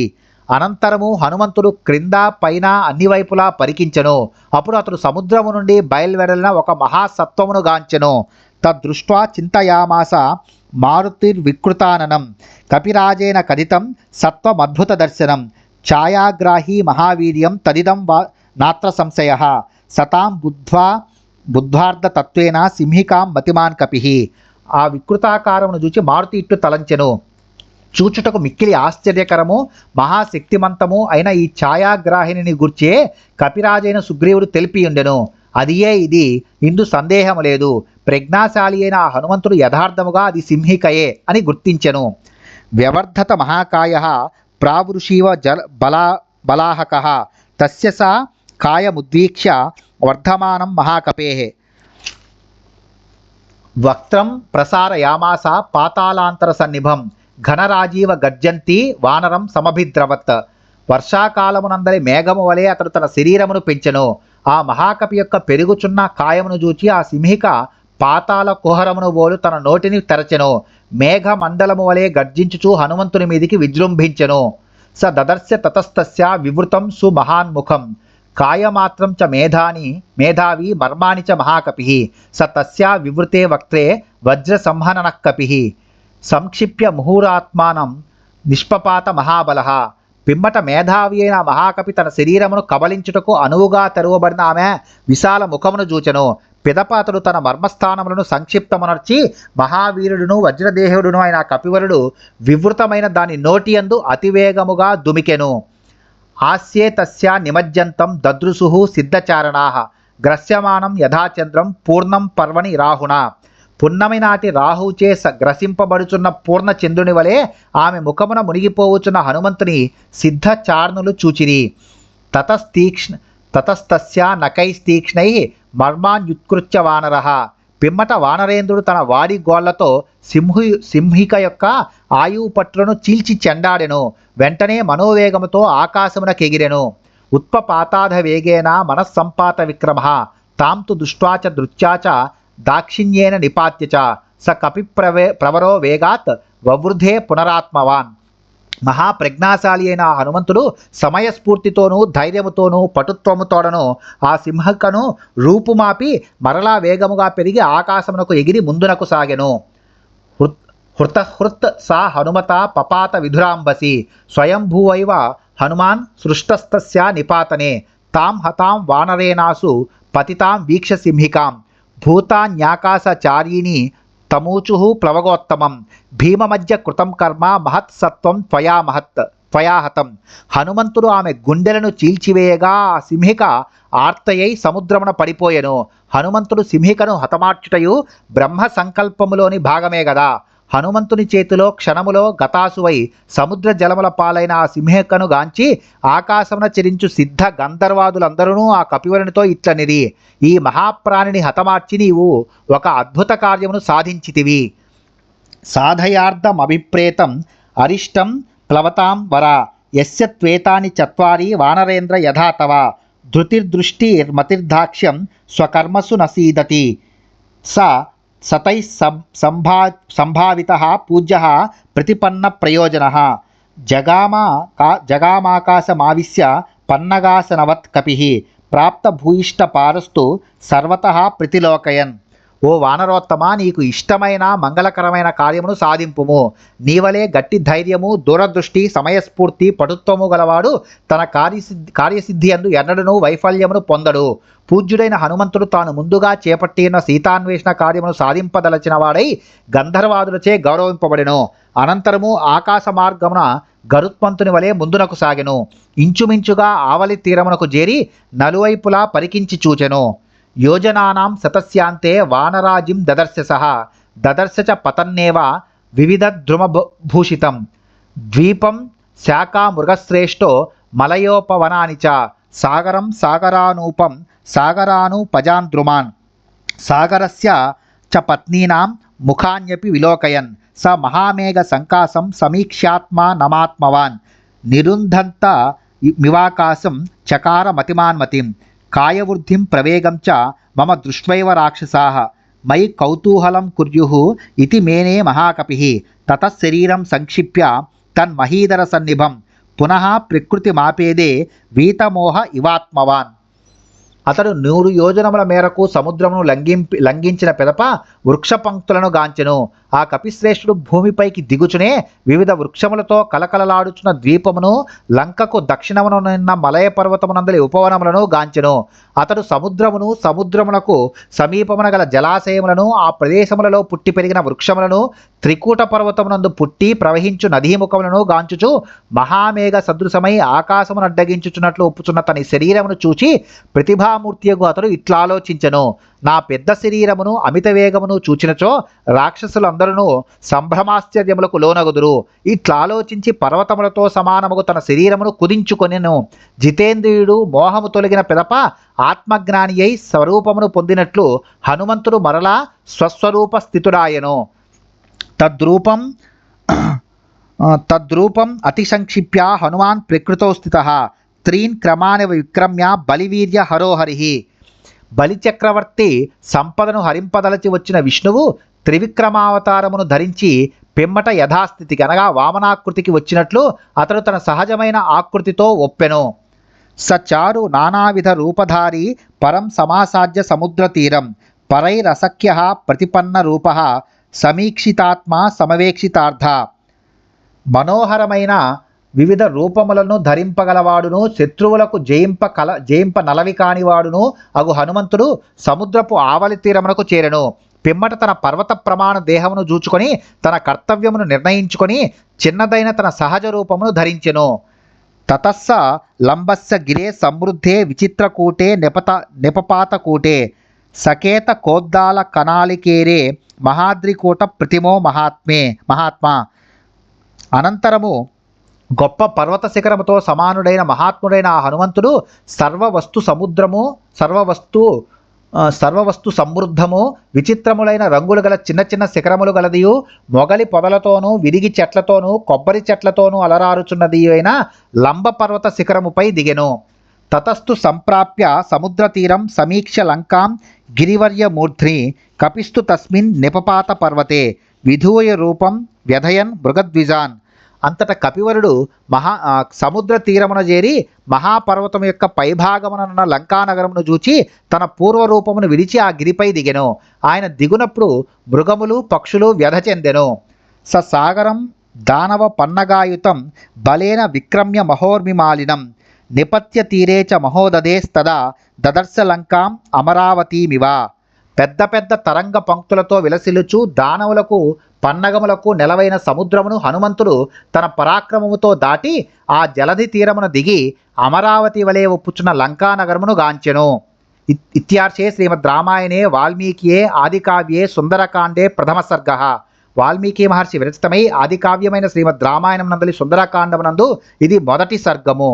B: అనంతరము హనుమంతుడు క్రింద పైన అన్ని వైపులా పరికించెను. అప్పుడు అతడు సముద్రము నుండి బయలువెడలిన ఒక మహాసత్వమును గాంచెను. తద్దృష్ట్వా చింతయామాస మారుతిర్వికృతాననం కపిరాజేన కథితం సత్వమద్భుత దర్శనం ఛాయాగ్రాహీ మహావీర్యం తదిదం నాత్ర సంశయః సతాం బుద్ధ్వార్థతత్వేన సింహికాం మతిమాన్ కపిః. ఆ వికృతాకారమును చూచి మారుతి ఇట్లు తలంచెను. చూచుటకు మిక్కిలి ఆశ్చర్యకరము మహాశక్తిమంతము అయిన ఈ ఛాయాగ్రాహిణిని గూర్చే కపిరాజైన సుగ్రీవుడు తెలిపియుండెను. అదియే ఇది, ఇందు సందేహము లేదు. ప్రజ్ఞాశాలి అయిన ఆ హనుమంతుడు యథార్థముగా అది సింహికయే అని గుర్తించెను. వ్యవర్ధత మహాకాయ ప్రావృషీవ బలాహక తస్య సా కాయముద్వీక్ష్య వర్ధమానం మహాకపేః వక్త్రం ప్రసారయామాస పాతాళాంతర సన్నిభం ఘనరాజీవ గర్జంతి వానరం సమభిద్రవత్. వర్షాకాలమునందరి మేఘము వలె అతడు తన శరీరమును పెంచెను. ఆ మహాకపి యొక్క పెరుగుచున్న కాయమును చూచి ఆ సింహిక పాతాళ కుహరమును బోలు తన నోటిని తెరచెను. మేఘ మండలము వలె గర్జించుచు హనుమంతుని మీదికి విజృంభించెను. స దదర్శ తతస్తస్య వివృతం సుమహాన్ముఖం కాయమాత్రం చ మేధావి మర్మాణి చ మహాకపిః స తస్యా వివృతే వక్త్రే వజ్ర సంహననః కపిః సంక్షిప్య ముహూరాత్మానం నిష్పపాత మహాబలః పిమ్మట మేధావి అయిన మహాకవి తన శరీరమును కబలించుటకు అనువుగా తెరవబడిన ఆమె విశాల ముఖమును చూచెను. పిదప అతడు తన మర్మస్థానములను సంక్షిప్తమునర్చి మహావీరుడును వజ్రదేహుడును అయిన కపివరుడు వివృతమైన దాని నోటియందు అతివేగముగా దుమికెను. ఆస్యే తస్య నిమజ్జంతం దదృశుః సిద్ధచారణాః గ్రస్యమానం యథాచంద్రం పూర్ణం పర్వణి రాహుణ. పున్నమి నాటి రాహుచే గ్రసింపబడుచున్న పూర్ణ చంద్రుని వలె ఆమె ముఖమున మునిగిపోవచ్చున్న హనుమంతుని సిద్ధచారణులు చూచిరి. తతస్తస్య నకైస్తీక్ష్ణై మర్మాన్యుత్కృత్య వానరః. పిమ్మట వానరేంద్రుడు తన వాడి గోళ్లతో సింహిక యొక్క ఆయువు పట్టులను చీల్చి చెండాడెను. వెంటనే మనోవేగముతో ఆకాశమునకెగిరెను. ఉత్పపాతాధ వేగేన మనస్సంపాత విక్రమ తాం తు దృష్ట్వా చ దృత్యా చ దాక్షిణ్యేన నిపాత్య చ స కపి ప్రవరో వేగాత్ వవృధే పునరాత్మవాన్. మహాప్రజ్ఞాశాలి అయిన హనుమంతుడు సమయస్ఫూర్తితోనూ ధైర్యముతోనూ పటుత్వముతోడను ఆ సింహకను రూపుమాపి మరలా వేగముగా పెరిగి ఆకాశమునకు ఎగిరి ముందునకు సాగెను. హృతహృత్ సా హనుమత పపాత విధురాంబసి స్వయంభూవైవ హనుమాన్ సృష్టస్తస్య నిపాతనే తాం హతాం వానరేణాసు పతితాం వీక్ష సింహికాం భూతాన్యాకాశచారీని తమూచుః ప్లవగోత్తమం భీమమధ్య కృతం కర్మ మహత్సత్వం త్వయాహతం. హనుమంతుడు ఆమె గుండెలను చీల్చివేయగా ఆ సింహిక ఆర్తయై సముద్రమున పడిపోయెను. హనుమంతుడు సింహికను హతమార్చుటయు బ్రహ్మ సంకల్పములోని భాగమే గదా. హనుమంతుని చేతిలో క్షణములో గతాసువై సముద్ర జలముల పాలైన ఆ సింహికను గాంచి ఆకాశమున చెరించు సిద్ధ గంధర్వాదులందరూ ఆ కపివరునితో ఇట్లనిరి, ఈ మహాప్రాణిని హతమార్చి నీవు ఒక అద్భుత కార్యమును సాధించితివి. సాధయార్థమభిప్రేతం అరిష్టం ప్లవతాం వర యస్య త్వేతాని చత్వారి వానరేంద్ర యథా తవ ధృతిర్దృష్టిర్మతిర్దాక్ష్యం స్వకర్మసు నసీదతి సతై సంభావితః పూజ్యః ప్రతిపన్న ప్రయోజనః జగామాకాశమావిశ్య పన్నగాసనవత్ కపిః ప్రాప్త భూయిష్ట పారస్తు సర్వతః ప్రతిలోకయన్. ఓ వానరోత్తమ, నీకు ఇష్టమైన మంగళకరమైన కార్యమును సాధింపుము. నీవలే గట్టి ధైర్యము, దూరదృష్టి, సమయస్ఫూర్తి, పటుత్వము గలవాడు తన కార్యసిద్ధి అందు ఎన్నడూ వైఫల్యమును పొందడు. పూజ్యుడైన హనుమంతుడు తాను ముందుగా చేపట్టిన సీతాన్వేషణ కార్యమును సాధింపదలచిన వాడై గంధర్వాదులచే గౌరవింపబడెను. అనంతరము ఆకాశ మార్గమున గరుత్మంతుని వలె ముందునకు సాగెను. ఇంచుమించుగా ఆవలి తీరమునకు చేరి నలువైపులా పరికించి చూచెను. యోజనానాం శతస్యాంతే వానరాజిం దదర్శ చ పతన్నేవ వివిధ ద్రుమభూషితం ద్వీపం శాఖా మృగశ్రేష్టో మలయోపవనాని చ సాగరం సాగరానూపం సాగరానుపజాన్ ద్రుమాన్ సాగరస్య చ పత్నీనాం ముఖాన్యపి విలోకయన్ స మహామేఘ సంకాసం సమీక్ష్యాత్మా నమాత్మవాన్ నిరుంధంత మివాకాశం చకార మతిమాన్మతిం కాయవృద్ధిం ప్రవేగం చ మమ దృష్ట్వైవ రాక్షసాః మయి కౌతూహలం కుర్యుః ఇతి మేనే మహాకపిః తతః శరీరం సంక్షిప్య తన్మహీధర సన్నిభం పునః ప్రకృతిమాపేదే వీతమోహ ఇవాత్మవాన్. అతడు 100 యోజనముల మేరకు సముద్రమును లంఘించిన పిదప వృక్ష పంక్తులను గాంచెను. ఆ కపిశ్రేష్ఠుడు భూమిపైకి దిగుచునే వివిధ వృక్షములతో కలకలలాడుచున్న ద్వీపమును, లంకకు దక్షిణమునున్న మలయ పర్వతమునందలి ఉపవనములను గాంచెను. అతడు సముద్రమునకు సమీపమున గల జలాశయములను, ఆ ప్రదేశములలో పుట్టి పెరిగిన వృక్షములను, త్రికూట పర్వతమునందు పుట్టి ప్రవహించు నదీముఖములను గాంచుచు మహామేఘ సదృశమై ఆకాశమును అడ్డగించుచున్నట్లు ఒప్పుచున్న తన శరీరమును చూచి ప్రతిభామూర్తియగు అతడు ఇట్లాలోచించెను, నా పెద్ద శరీరమును అమిత వేగమును చూచినచో రాక్షసులందరూ సంభ్రమాశ్చర్యములకు లోనగుదురు. ఇట్లాలోచించి పర్వతములతో సమానముగు తన శరీరమును కుదించుకొనెను. జితేంద్రియుడు మోహము తొలగిన పిదప ఆత్మజ్ఞాని అయి స్వరూపమును పొందినట్లు హనుమంతుడు మరలా స్వస్వరూప స్థితుడాయెను. తద్రూపం అతిసంక్షిప్య హనుమాన్ ప్రకృతౌ స్థితః త్రీన్ క్రమాని విక్రమ్య బలివీర్య హరోహరిః. బలిచక్రవర్తి సంపదను హరింపదలచి వచ్చిన విష్ణువు త్రివిక్రమావతారమును ధరించి పిమ్మట యథాస్థితికి అనగా వామనాకృతికి వచ్చినట్లు అతడు తన సహజమైన ఆకృతితో ఒప్పెను. సచారు నానావిధ రూపధారి పరం సమాసాద్య సముద్ర తీరం పరైరసఖ్య ప్రతిపన్న రూప సమీక్షితాత్మ సమవేక్షితార్థ. మనోహరమైన వివిధ రూపములను ధరింపగలవాడును శత్రువులకు జయింప నలవి కానివాడును అగు హనుమంతుడు సముద్రపు ఆవలి తీరమునకు చేరెను. పిమ్మట తన పర్వత ప్రమాణ దేహమును జూచుకొని తన కర్తవ్యమును నిర్ణయించుకొని చిన్నదైన తన సహజ రూపమును ధరించెను. తతస్స లంబస్య గిరే సమృద్ధే విచిత్రకూటే నిపపాతకూటే సకేత కోద్దాల కనాలికేరే మహాద్రికూట ప్రతిమో మహాత్మా. అనంతరము గొప్ప పర్వత శిఖరముతో సమానుడైన మహాత్ముడైన ఆ హనుమంతుడు సర్వవస్తు సమృద్ధము విచిత్రములైన రంగులు గల చిన్న చిన్న శిఖరములు గలదియు మొగలి పొదలతోనూ విరిగి చెట్లతోనూ కొబ్బరి చెట్లతోనూ అలరారుచున్నది అయిన లంబ పర్వత శిఖరముపై దిగెను. తతస్థు సంప్రాప్య సముద్ర తీరం సమీక్ష లంకాం గిరివర్యమూర్ధ్ని కపిస్తు తస్మిన్ నిపపాత పర్వతే విధూయ రూపం వ్యధయన్ మృగద్విజాన్. అంతట కపివరుడు సముద్ర తీరమున చేరి మహాపర్వతం యొక్క పైభాగమునున్న లంకానగరమును చూచి తన పూర్వరూపమును విడిచి ఆ గిరిపై దిగెను. ఆయన దిగునప్పుడు మృగములు పక్షులు వ్యధ చెందెను. సాగరం దానవ పన్నగాయుతం బలేన విక్రమ్య మహోర్మిమాలినం నిపత్య తీరే చ మహోదదేస్తదా దదర్శ లంకాం అమరావతీమివ. పెద్ద పెద్ద తరంగ పంక్తులతో విలసిల్లుచు దానవులకు పన్నగములకు నెలవైన సముద్రమును హనుమంతుడు తన పరాక్రమముతో దాటి ఆ జలధి తీరమును దిగి అమరావతి వలె ఒప్పుచున్న లంకానగరమును గాంచెను. ఇత్యార్షే శ్రీమద్ రామాయణే వాల్మీకియే ఆదికావ్యే సుందరకాండే ప్రథమ సర్గ. వాల్మీకి మహర్షి విరచితమై ఆదికావ్యమైన శ్రీమద్ రామాయణం నందలి సుందరకాండమునందు ఇది మొదటి సర్గము.